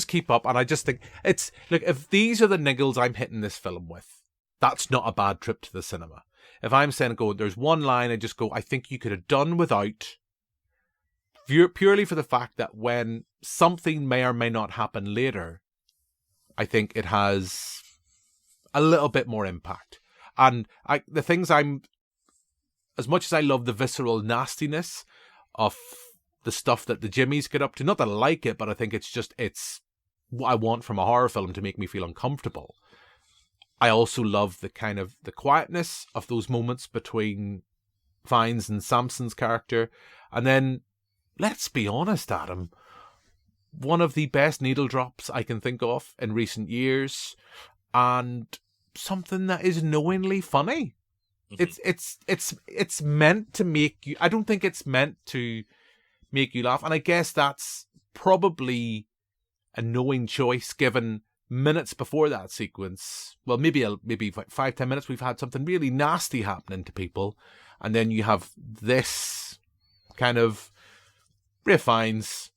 [SPEAKER 1] keep up. And I just think it's, look, if these are the niggles I'm hitting this film with, that's not a bad trip to the cinema. If I'm saying, there's one line, I just go, I think you could have done without, purely for the fact that when something may or may not happen later, I think it has a little bit more impact. And the things as much as I love the visceral nastiness of the stuff that the Jimmies get up to, not that I like it, but I think it's what I want from a horror film to make me feel uncomfortable. I also love the quietness of those moments between Fiennes and Samson's character. And then, let's be honest, Adam, one of the best needle drops I can think of in recent years, and something that is knowingly funny. It's meant to make you. I don't think it's meant to make you laugh, and I guess that's probably a knowing choice, given minutes before that sequence. Well, maybe 5-10 minutes. We've had something really nasty happening to people, and then you have this kind of Ralph Fiennes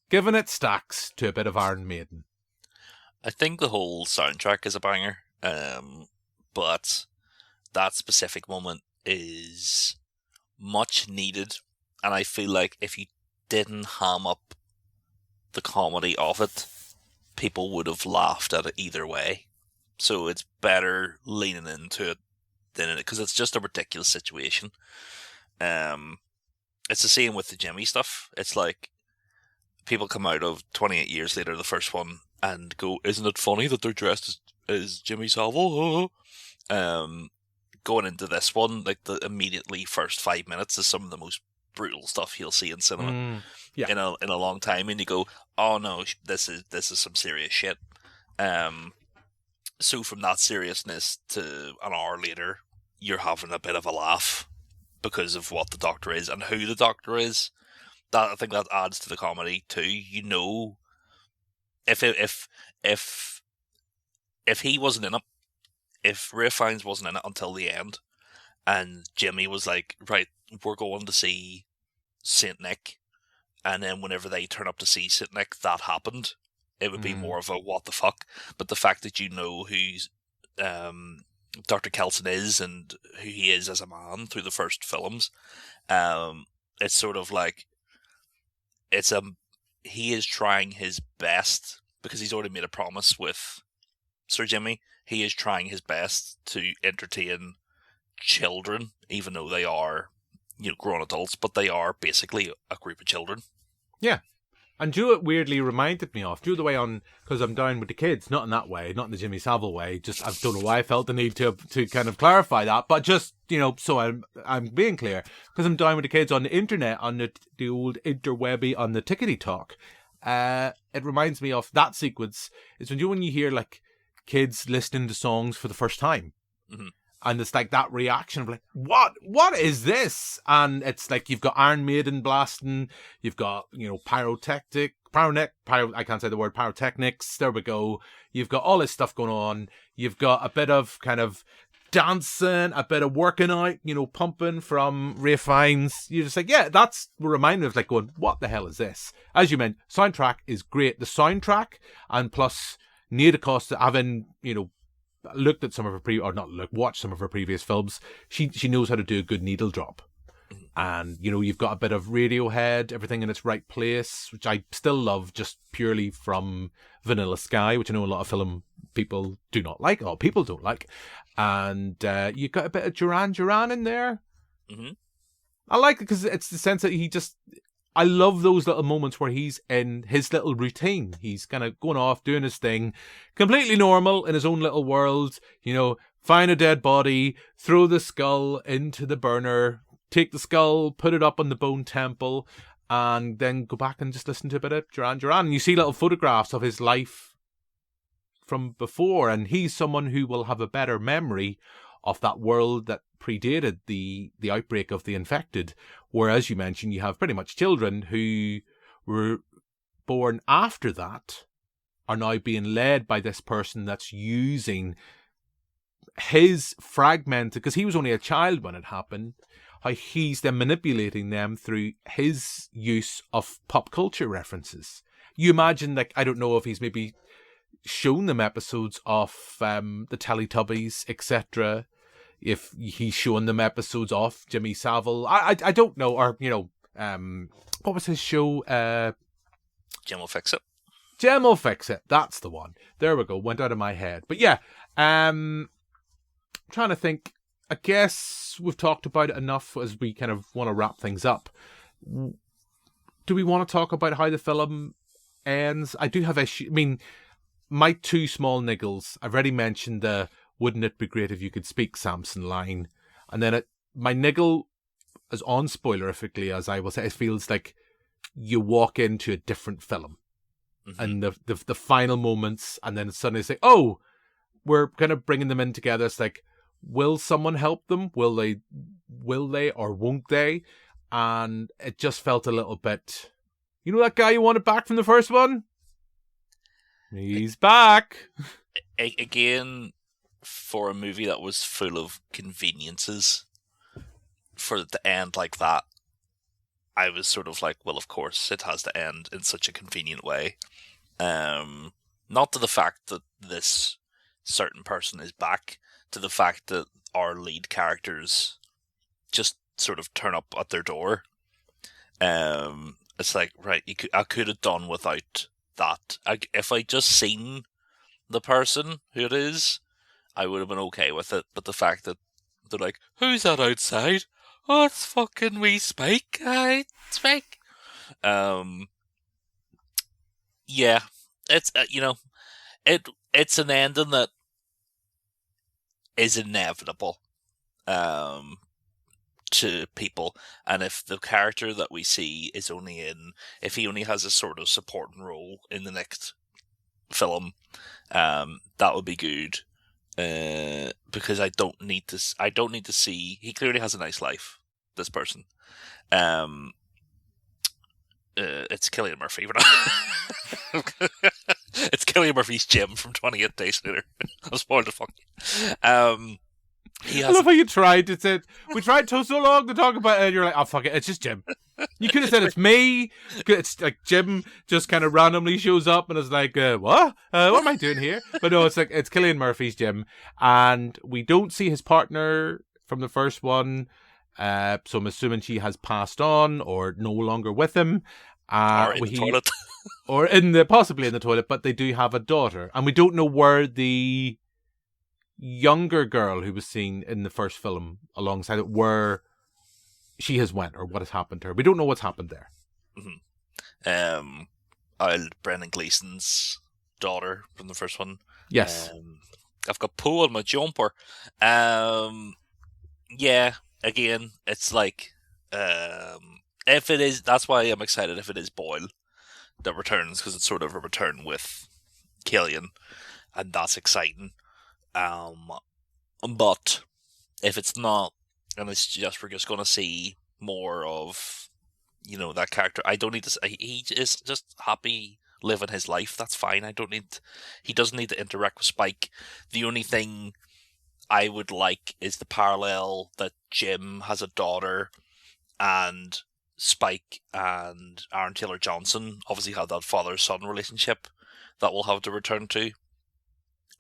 [SPEAKER 1] giving it stacks to a bit of Iron Maiden.
[SPEAKER 2] I think the whole soundtrack is a banger, but that specific moment is much needed, and I feel like if you didn't ham up the comedy of it, people would have laughed at it either way. So it's better leaning into it than in it, because it's just a ridiculous situation. It's the same with the Jimmy stuff. It's like people come out of 28 years later, the first one, and go, "Isn't it funny that they're dressed as Jimmy Savile?" Going into this one, like the immediately first 5 minutes is some of the most brutal stuff you'll see in cinema in a long time, and you go, "Oh no, this is some serious shit." So from that seriousness to an hour later, you're having a bit of a laugh because of what the Doctor is and who the Doctor is. That, I think that adds to the comedy too. You know, if he wasn't in it, if Ralph Fiennes wasn't in it until the end, and Jimmy was like, "Right, we're going to see Saint Nick," and then whenever they turn up to see Saint Nick, that happened, it would be more of a what the fuck. But the fact that you know who's Dr. Kelson is and who he is as a man through the first films, it's sort of like he is trying his best, because he's already made a promise with Sir Jimmy. He is trying his best to entertain children, even though they are, grown adults, but they are basically a group of children.
[SPEAKER 1] Yeah. And do it weirdly reminded me of, do the way on, because I'm down with the kids, not in that way, not in the Jimmy Savile way, just, I don't know why I felt the need to kind of clarify that, but just, so I'm being clear, because I'm down with the kids on the internet, on the old interwebby, on the tickety talk. It reminds me of that sequence, is when you hear, like, kids listening to songs for the first time. Mm-hmm. And it's like that reaction of like, what is this? And it's like, you've got Iron Maiden blasting, you've got, pyrotechnics, there we go. You've got all this stuff going on. You've got a bit of kind of dancing, a bit of working out, pumping from Ralph Fiennes. You're just like, yeah, that's a reminder of like going, what the hell is this? As you meant, soundtrack is great. The soundtrack, and plus Nia DaCosta, having, watched some of her previous films, she knows how to do a good needle drop. And, you've got a bit of Radiohead, everything in its right place, which I still love just purely from Vanilla Sky, which I know a lot of film people do not like, or people don't like. And you've got a bit of Duran Duran in there. Mm-hmm. I like it because it's the sense that I love those little moments where he's in his little routine. He's kind of going off, doing his thing, completely normal in his own little world. Find a dead body, throw the skull into the burner, take the skull, put it up on the bone temple, and then go back and just listen to a bit of Duran Duran. And you see little photographs of his life from before, and he's someone who will have a better memory of that world that predated the outbreak of the infected, whereas you mentioned you have pretty much children who were born after that are now being led by this person that's using his fragmented, because he was only a child when it happened, how he's then manipulating them through his use of pop culture references. You imagine, like, I don't know if he's maybe shown them episodes of the Teletubbies, etc., if he's showing them episodes of Jimmy Savile. I don't know. Or, what was his show?
[SPEAKER 2] Jim Will Fix It.
[SPEAKER 1] Jem will fix it. That's the one. There we go. Went out of my head. But yeah, trying to think. I guess we've talked about it enough as we kind of want to wrap things up. Do we want to talk about how the film ends? I do have issue. I mean, my two small niggles. I've already mentioned the "wouldn't it be great if you could speak Samson" line, and then my niggle, as unspoilerifically as I will say, it feels like you walk into a different film, and the final moments, and then suddenly say, "Oh, we're kind of bringing them in together." It's like, will someone help them? Will they, or won't they? And it just felt a little bit, you know, that guy you wanted back from the first one? He's back.
[SPEAKER 2] Again, for a movie that was full of conveniences, for it to end like that, I was sort of like, well, of course, it has to end in such a convenient way. Not to the fact that this certain person is back, to the fact that our lead characters just sort of turn up at their door. It's like, right, I could have done without that. If I just seen the person who it is, I would have been okay with it. But the fact that they're like, who's that outside? Oh, it's fucking wee Spike. Hi, Spike. Yeah, it's it's an ending that is inevitable to people, and if the character that we see is if he only has a sort of supporting role in the next film, that would be good, because I don't need to see. He clearly has a nice life, this person. It's Cillian Murphy. It's Cillian Murphy's Jim from 28 Days Later. I'm spoiled the fuck.
[SPEAKER 1] I love how you tried to say, we tried so long to talk about it, and you're like, oh fuck it, it's just Jim. You could have said it's me. It's like Jim just kind of randomly shows up and is like, what am I doing here? But no, it's like, it's Cillian Murphy's Jim, and we don't see his partner from the first one, so I'm assuming she has passed on or no longer with him,
[SPEAKER 2] or in the toilet.
[SPEAKER 1] Or possibly in the toilet, but they do have a daughter, and we don't know where the younger girl who was seen in the first film alongside it, where she has went or what has happened to her. We don't know what's happened there.
[SPEAKER 2] Brendan Gleeson's daughter from the first one.
[SPEAKER 1] Yes.
[SPEAKER 2] I've got Poe on my jumper. Yeah, again, it's like, if it is, that's why I'm excited if it is Boyle that returns, because it's sort of a return with Cillian, and that's exciting. But if it's not, and we're just going to see more of, that character. I don't need to. He is just happy living his life. That's fine. He doesn't need to interact with Spike. The only thing I would like is the parallel that Jim has a daughter, and Spike and Aaron Taylor Johnson obviously had that father-son relationship that we'll have to return to.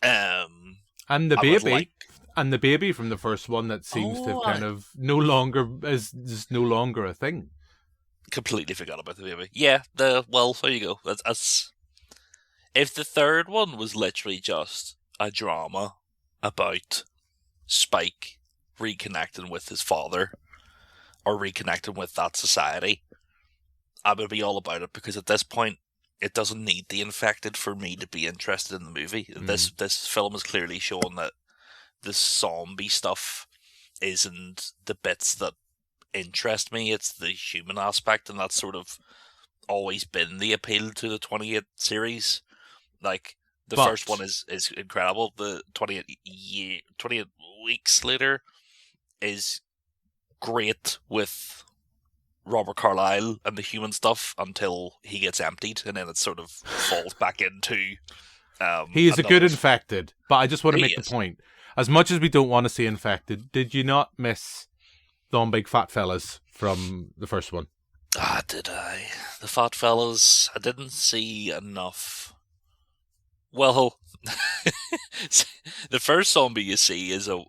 [SPEAKER 1] And the baby. And the baby from the first one that seems to have kind of no longer a thing.
[SPEAKER 2] Completely forgot about the baby. Yeah, there you go. That's if the third one was literally just a drama about Spike reconnecting with his father or reconnecting with that society, I would be all about it, because at this point it doesn't need the infected for me to be interested in the movie. This film is clearly showing that the zombie stuff isn't the bits that interest me, it's the human aspect, and that's sort of always been the appeal to the 28 series. Like, the first one is incredible. The 28 weeks later is great with Robert Carlyle and the human stuff until he gets emptied, and then it sort of falls back into...
[SPEAKER 1] he is a good infected, but I just want to make the point. As much as we don't want to see infected, did you not miss them big fat fellas from the first one?
[SPEAKER 2] Did I? The fat fellas, I didn't see enough. Well, the first zombie you see is a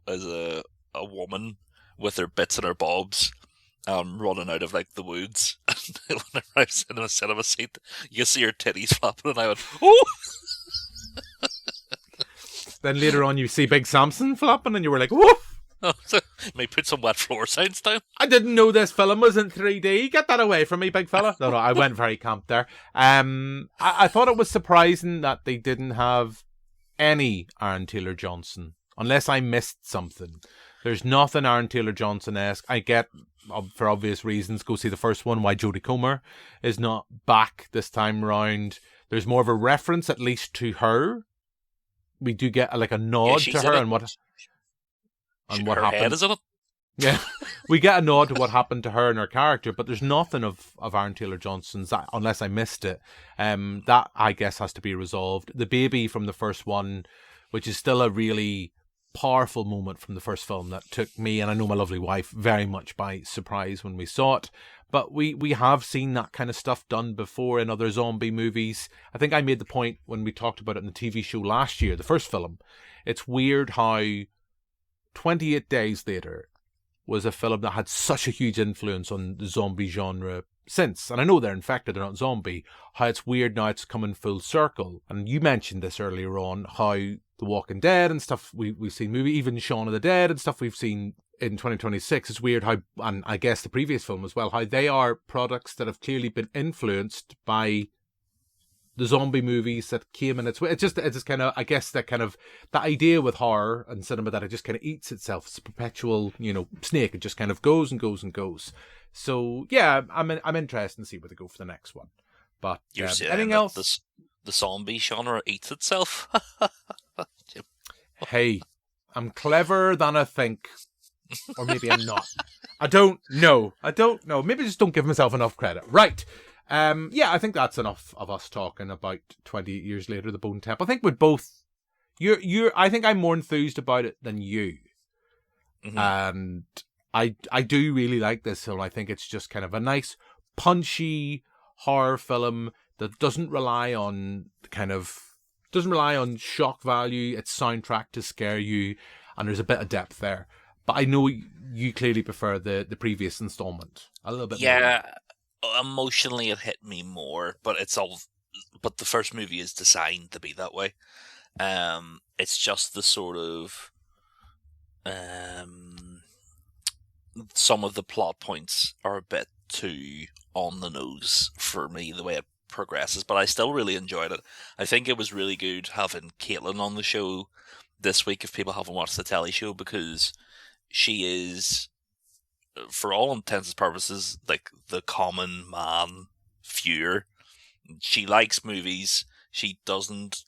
[SPEAKER 2] woman with her bits and her bobs, running out of like the woods. And whenever I was in a cinema seat, you can see her titties flapping, and I went, "Oh!"
[SPEAKER 1] Then later on, you see Big Samson flapping, and you were like, "Woof!"
[SPEAKER 2] May put some wet floor signs down.
[SPEAKER 1] I didn't know this film was in 3D. Get that away from me, big fella. No, I went very camp there. I thought it was surprising that they didn't have any Aaron Taylor Johnson, unless I missed something. There's nothing Aaron Taylor Johnson-esque. I get, for obvious reasons, go see the first one, why Jodie Comer is not back this time round. There's more of a reference, at least, to her. We do get a nod to her and what happened.
[SPEAKER 2] Head is in it.
[SPEAKER 1] Yeah, we get a nod to what happened to her and her character, but there's nothing of Aaron Taylor Johnson's, unless I missed it. That, I guess, has to be resolved. The baby from the first one, which is still a really powerful moment from the first film that took me, and I know my lovely wife, very much by surprise when we saw it. But we have seen that kind of stuff done before in other zombie movies. I think I made the point when we talked about it in the TV show last year, the first film. It's weird how 28 Days Later was a film that had such a huge influence on the zombie genre since. And I know they're infected, they're not zombie. How it's weird now it's coming full circle. And you mentioned this earlier on, how The Walking Dead and stuff we've seen, movie, even Shaun of the Dead and stuff we've seen in 2026. It's weird how, and I guess the previous film as well, how they are products that have clearly been influenced by the zombie movies that came in. It's just kind of, I guess, that idea with horror and cinema that it just kind of eats itself. It's a perpetual, snake. It just kind of goes and goes and goes. So yeah, I'm interested to see where they go for the next one. But
[SPEAKER 2] you're saying
[SPEAKER 1] anything else?
[SPEAKER 2] The zombie genre eats itself.
[SPEAKER 1] Hey, I'm cleverer than I think, or maybe I'm not. I don't know. Maybe I just don't give myself enough credit. Right. I think that's enough of us talking about 28 years later, the Bone Temple. I think we'd both. I think I'm more enthused about it than you, and I do really like this film. I think it's just kind of a nice, punchy horror film that doesn't rely on shock value. Its soundtrack to scare you, and there's a bit of depth there. But I know you clearly prefer the previous installment a little bit more.
[SPEAKER 2] Yeah. Emotionally, it hit me more, but but the first movie is designed to be that way. It's just the sort of some of the plot points are a bit too on the nose for me, the way it progresses, but I still really enjoyed it. I think it was really good having Caitlin on the show this week, if people haven't watched the telly show, because she is, for all intents and purposes, like the common man viewer. She likes movies. She doesn't,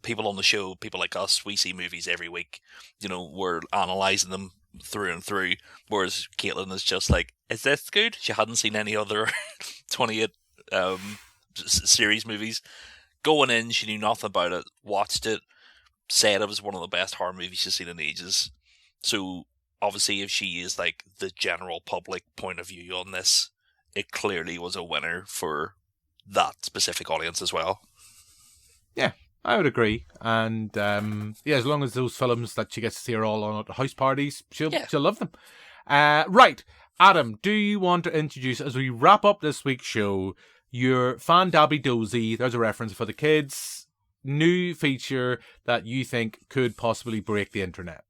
[SPEAKER 2] people on the show, people like us, we see movies every week. We're analysing them through and through. Whereas Caitlin is just like, is this good? She hadn't seen any other 28 series movies. Going in, she knew nothing about it, watched it, said it was one of the best horror movies she's seen in ages. So obviously, if she is like the general public point of view on this, it clearly was a winner for that specific audience as well.
[SPEAKER 1] Yeah, I would agree. And as long as those films that she gets to see are all on at house parties, she'll love them. Right, Adam, do you want to introduce, as we wrap up this week's show, your Fan Dabby Dozy, there's a reference for the kids, new feature that you think could possibly break the internet?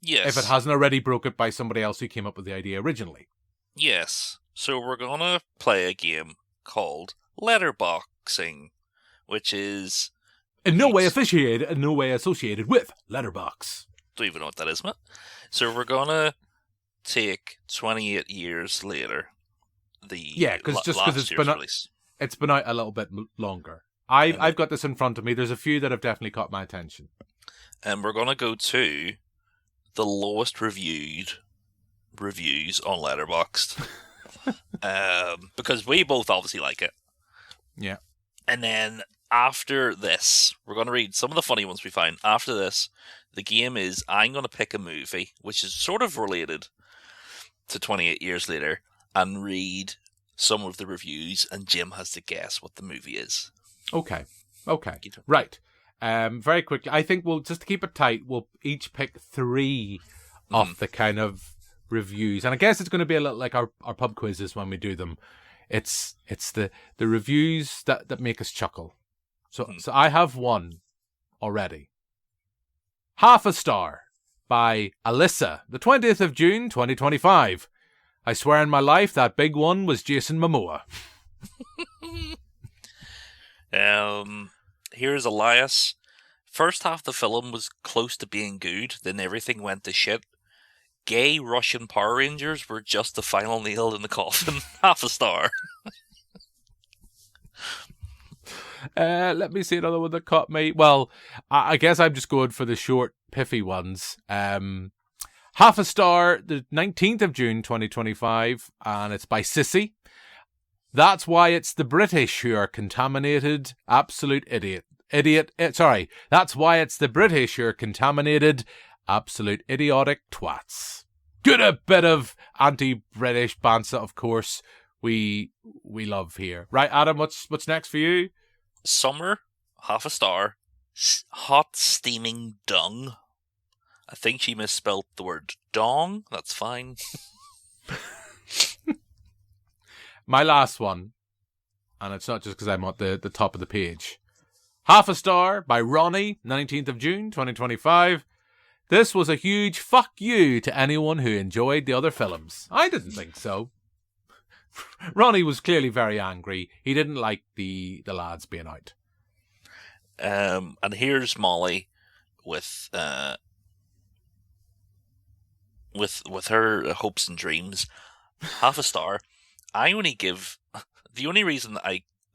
[SPEAKER 2] Yes.
[SPEAKER 1] If it hasn't already broke it by somebody else who came up with the idea originally.
[SPEAKER 2] Yes. So we're going to play a game called Letterboxing, which is...
[SPEAKER 1] in no way officiated, in no way associated with Letterbox.
[SPEAKER 2] Don't even know what that is, mate. So we're going to take 28 years later.
[SPEAKER 1] Because it's been out a little bit longer. I've got this in front of me. There's a few that have definitely caught my attention.
[SPEAKER 2] And we're going to go to the lowest reviews on Letterboxd. Because we both obviously like it.
[SPEAKER 1] Yeah.
[SPEAKER 2] And then after this, we're going to read some of the funny ones we find. After this, the game is I'm going to pick a movie, which is sort of related to 28 years later, and read some of the reviews, and Jim has to guess what the movie is.
[SPEAKER 1] Okay. Right. Very quickly, I think we'll, just to keep it tight, we'll each pick 3 off the kind of reviews, and I guess it's going to be a lot like our pub quizzes when we do them. It's the reviews that make us chuckle. So I have one already. Half a star by Alyssa, the 20th of June, 2025. I swear in my life that big one was Jason Momoa.
[SPEAKER 2] Here's Elias. First half of the film was close to being good, then everything went to shit. Gay Russian Power Rangers were just the final nail in the coffin. Half a star.
[SPEAKER 1] Let me see another one that caught me. Well, I guess I'm just going for the short, piffy ones. Half a star, the 19th of June, 2025, and it's by Sissy. That's why it's the British who are contaminated. Absolute idiot. That's why it's the British who are contaminated. Absolute idiotic twats. Good a bit of anti-British banter, of course. We love here. Right, Adam, what's next for you?
[SPEAKER 2] Summer, half a star. Hot steaming dung. I think she misspelled the word dong. That's fine.
[SPEAKER 1] My last one, and it's not just because I'm at the top of the page. Half a star by Ronnie, 19th of June, 2025. This was a huge fuck you to anyone who enjoyed the other films. I didn't think so. Ronnie was clearly very angry. He didn't like the lads being out.
[SPEAKER 2] And here's Molly with her hopes and dreams. Half a star. I only give the only reason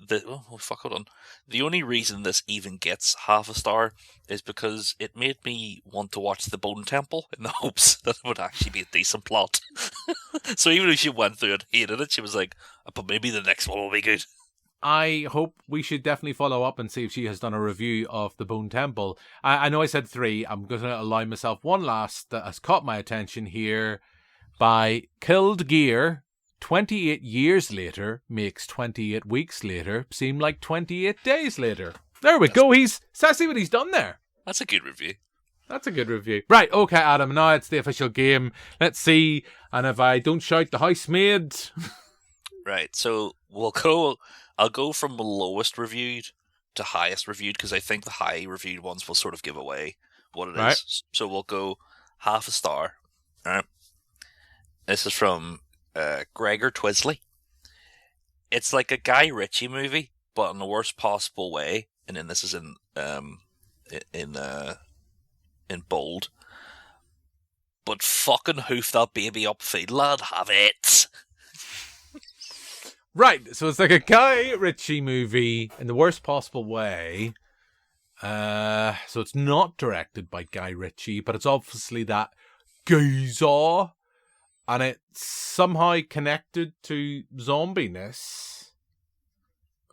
[SPEAKER 2] The only reason this even gets half a star is because it made me want to watch The Bone Temple in the hopes that it would actually be a decent plot. So even if she went through it, hated it, she was like, but maybe the next one will be good.
[SPEAKER 1] I hope we should definitely follow up and see if she has done a review of The Bone Temple. I know I said 3. I'm going to allow myself one last that has caught my attention here by Killed Gear. 28 years later makes 28 weeks later seem like 28 days later. There we go. See what he's done there.
[SPEAKER 2] That's a good review.
[SPEAKER 1] Right, okay, Adam. Now it's the official game. Let's see. And if I don't shout the housemaid.
[SPEAKER 2] Right, so I'll go from the lowest reviewed to highest reviewed because I think the high reviewed ones will sort of give away what it is. So we'll go half a star. All right. This is from Gregor Twisley. It's like a Guy Ritchie movie, but in the worst possible way. And then this is in bold. But fucking hoof that baby up, feed lad, have it.
[SPEAKER 1] Right, so it's like a Guy Ritchie movie in the worst possible way. So it's not directed by Guy Ritchie, but it's obviously that geezer. And it's somehow connected to zombiness.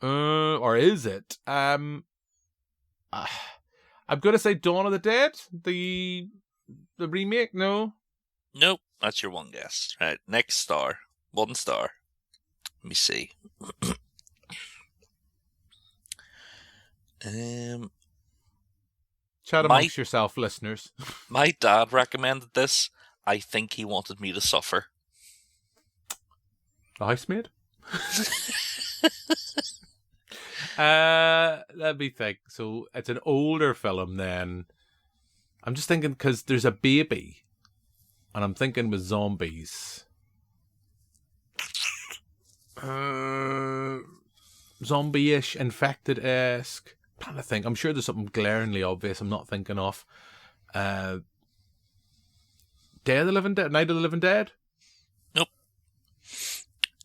[SPEAKER 1] Or is it? I'm going to say Dawn of the Dead? The remake? No?
[SPEAKER 2] Nope, that's your one guess. Right, next star. 1 star. Let me see.
[SPEAKER 1] Chat amongst yourself, listeners.
[SPEAKER 2] My dad recommended this. I think he wanted me to suffer.
[SPEAKER 1] The housemaid? Let me think. So it's an older film then. I'm just thinking because there's a baby. And I'm thinking with zombies. Zombie-ish, infected-esque. I'm trying to think. I'm sure there's something glaringly obvious I'm not thinking of. Day of the Living Dead? Night of the Living Dead?
[SPEAKER 2] Nope.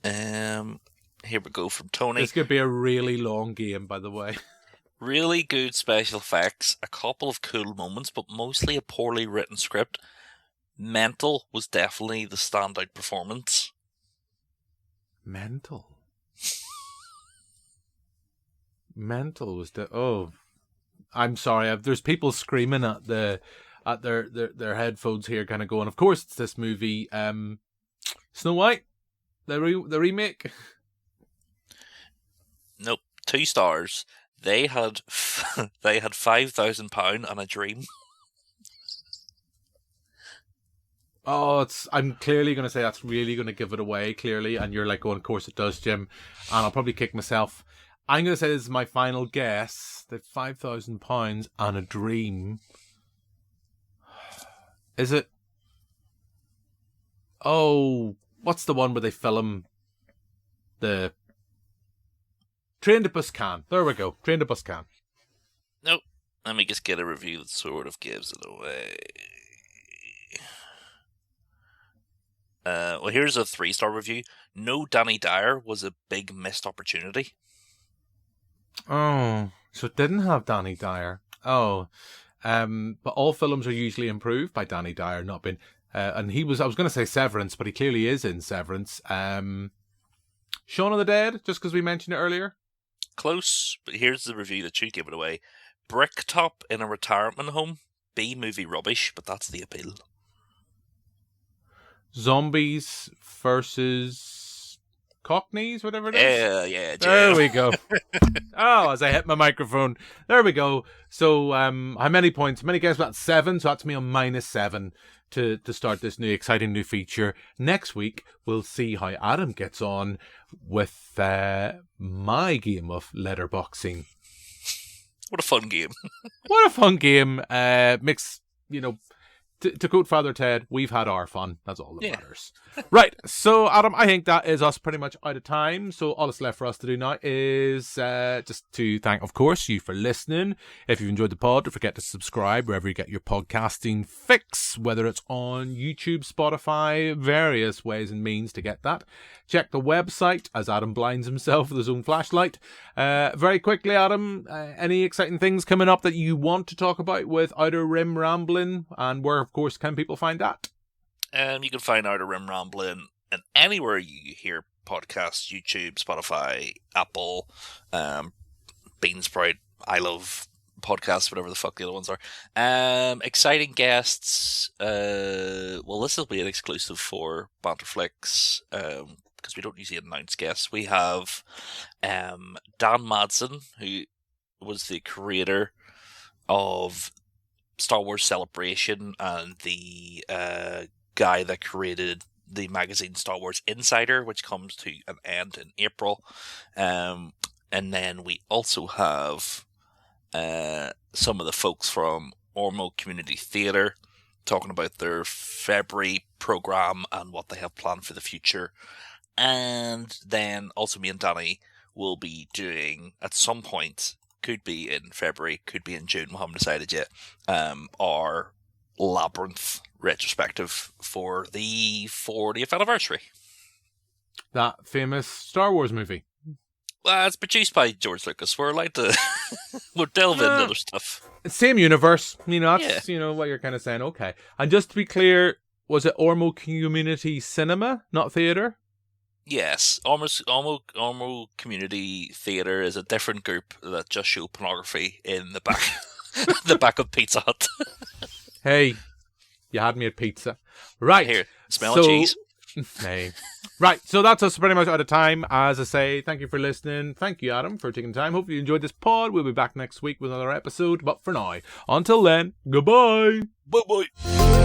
[SPEAKER 2] Here we go from Tony.
[SPEAKER 1] This could be a really long game, by the way.
[SPEAKER 2] Really good special effects, a couple of cool moments, but mostly a poorly written script. Mental was definitely the standout performance.
[SPEAKER 1] Mental was I'm sorry. There's people screaming at their headphones here, kind of going, of course it's this movie, Snow White, the remake.
[SPEAKER 2] Nope, 2 stars. They had £5,000 and a dream.
[SPEAKER 1] Oh, I'm clearly going to say that's really going to give it away, clearly. And you're like, of course it does, Jim. And I'll probably kick myself. I'm going to say this is my final guess, that £5,000 and a Dream. Is it? Oh, what's the one where they film the Train to Busan? There we go. Train to Busan.
[SPEAKER 2] Nope. Let me just get a review that sort of gives it away. Well, here's a 3-star review. No Danny Dyer was a big missed opportunity.
[SPEAKER 1] Oh, so it didn't have Danny Dyer. Oh, but all films are usually improved by Danny Dyer not being. And I was going to say Severance, but he clearly is in Severance. Shaun of the Dead, just because we mentioned it earlier.
[SPEAKER 2] Close, but here's the review that should give it away. Bricktop in a retirement home. B-movie rubbish, but that's the appeal.
[SPEAKER 1] Zombies versus Cockneys, whatever it is.
[SPEAKER 2] Yeah.
[SPEAKER 1] There we go. Oh, as I hit my microphone. There we go. So, how many points? Many guesses about 7, so that's me on -7 to start this new exciting new feature. Next week, we'll see how Adam gets on with my game of letterboxing.
[SPEAKER 2] What a fun game.
[SPEAKER 1] What a fun game. Mix, to quote Father Ted, we've had our fun. That's all that matters. Right. So, Adam, I think that is us pretty much out of time. So, all that's left for us to do now is just to thank, of course, you for listening. If you've enjoyed the pod, don't forget to subscribe wherever you get your podcasting fix, whether it's on YouTube, Spotify, various ways and means to get that. Check the website as Adam blinds himself with his own flashlight. Very quickly, Adam, any exciting things coming up that you want to talk about with Outer Rim Rambling, and where, of course, can people find that?
[SPEAKER 2] You can find Outer Rim Rambling and anywhere you hear podcasts, YouTube, Spotify, Apple, Beansprout, I Love Podcasts, whatever the fuck the other ones are. Exciting guests. Well, this will be an exclusive for Banterflix, because we don't usually announce guests. We have Dan Madsen, who was the creator of Star Wars Celebration and the guy that created the magazine Star Wars Insider, which comes to an end in April. And then we also have some of the folks from Ormo Community Theatre talking about their February programme and what they have planned for the future. And then also me and Danny will be doing, at some point, could be in February, could be in June, we haven't decided yet, our Labyrinth retrospective for the 40th anniversary.
[SPEAKER 1] That famous Star Wars movie.
[SPEAKER 2] Well, it's produced by George Lucas. We're allowed to we'll delve into other stuff.
[SPEAKER 1] Same universe. That's what you're kind of saying. Okay. And just to be clear, was it Ormo Community Cinema, not theatre?
[SPEAKER 2] Yes, Ormo Community Theatre is a different group that just show pornography in the back, the back of Pizza Hut. Hey,
[SPEAKER 1] you had me at pizza, right?
[SPEAKER 2] Here, smell of cheese.
[SPEAKER 1] Hey, right. So that's us pretty much out of time. As I say, thank you for listening. Thank you, Adam, for taking the time. Hope you enjoyed this pod. We'll be back next week with another episode. But for now, until then, goodbye.
[SPEAKER 2] Bye bye.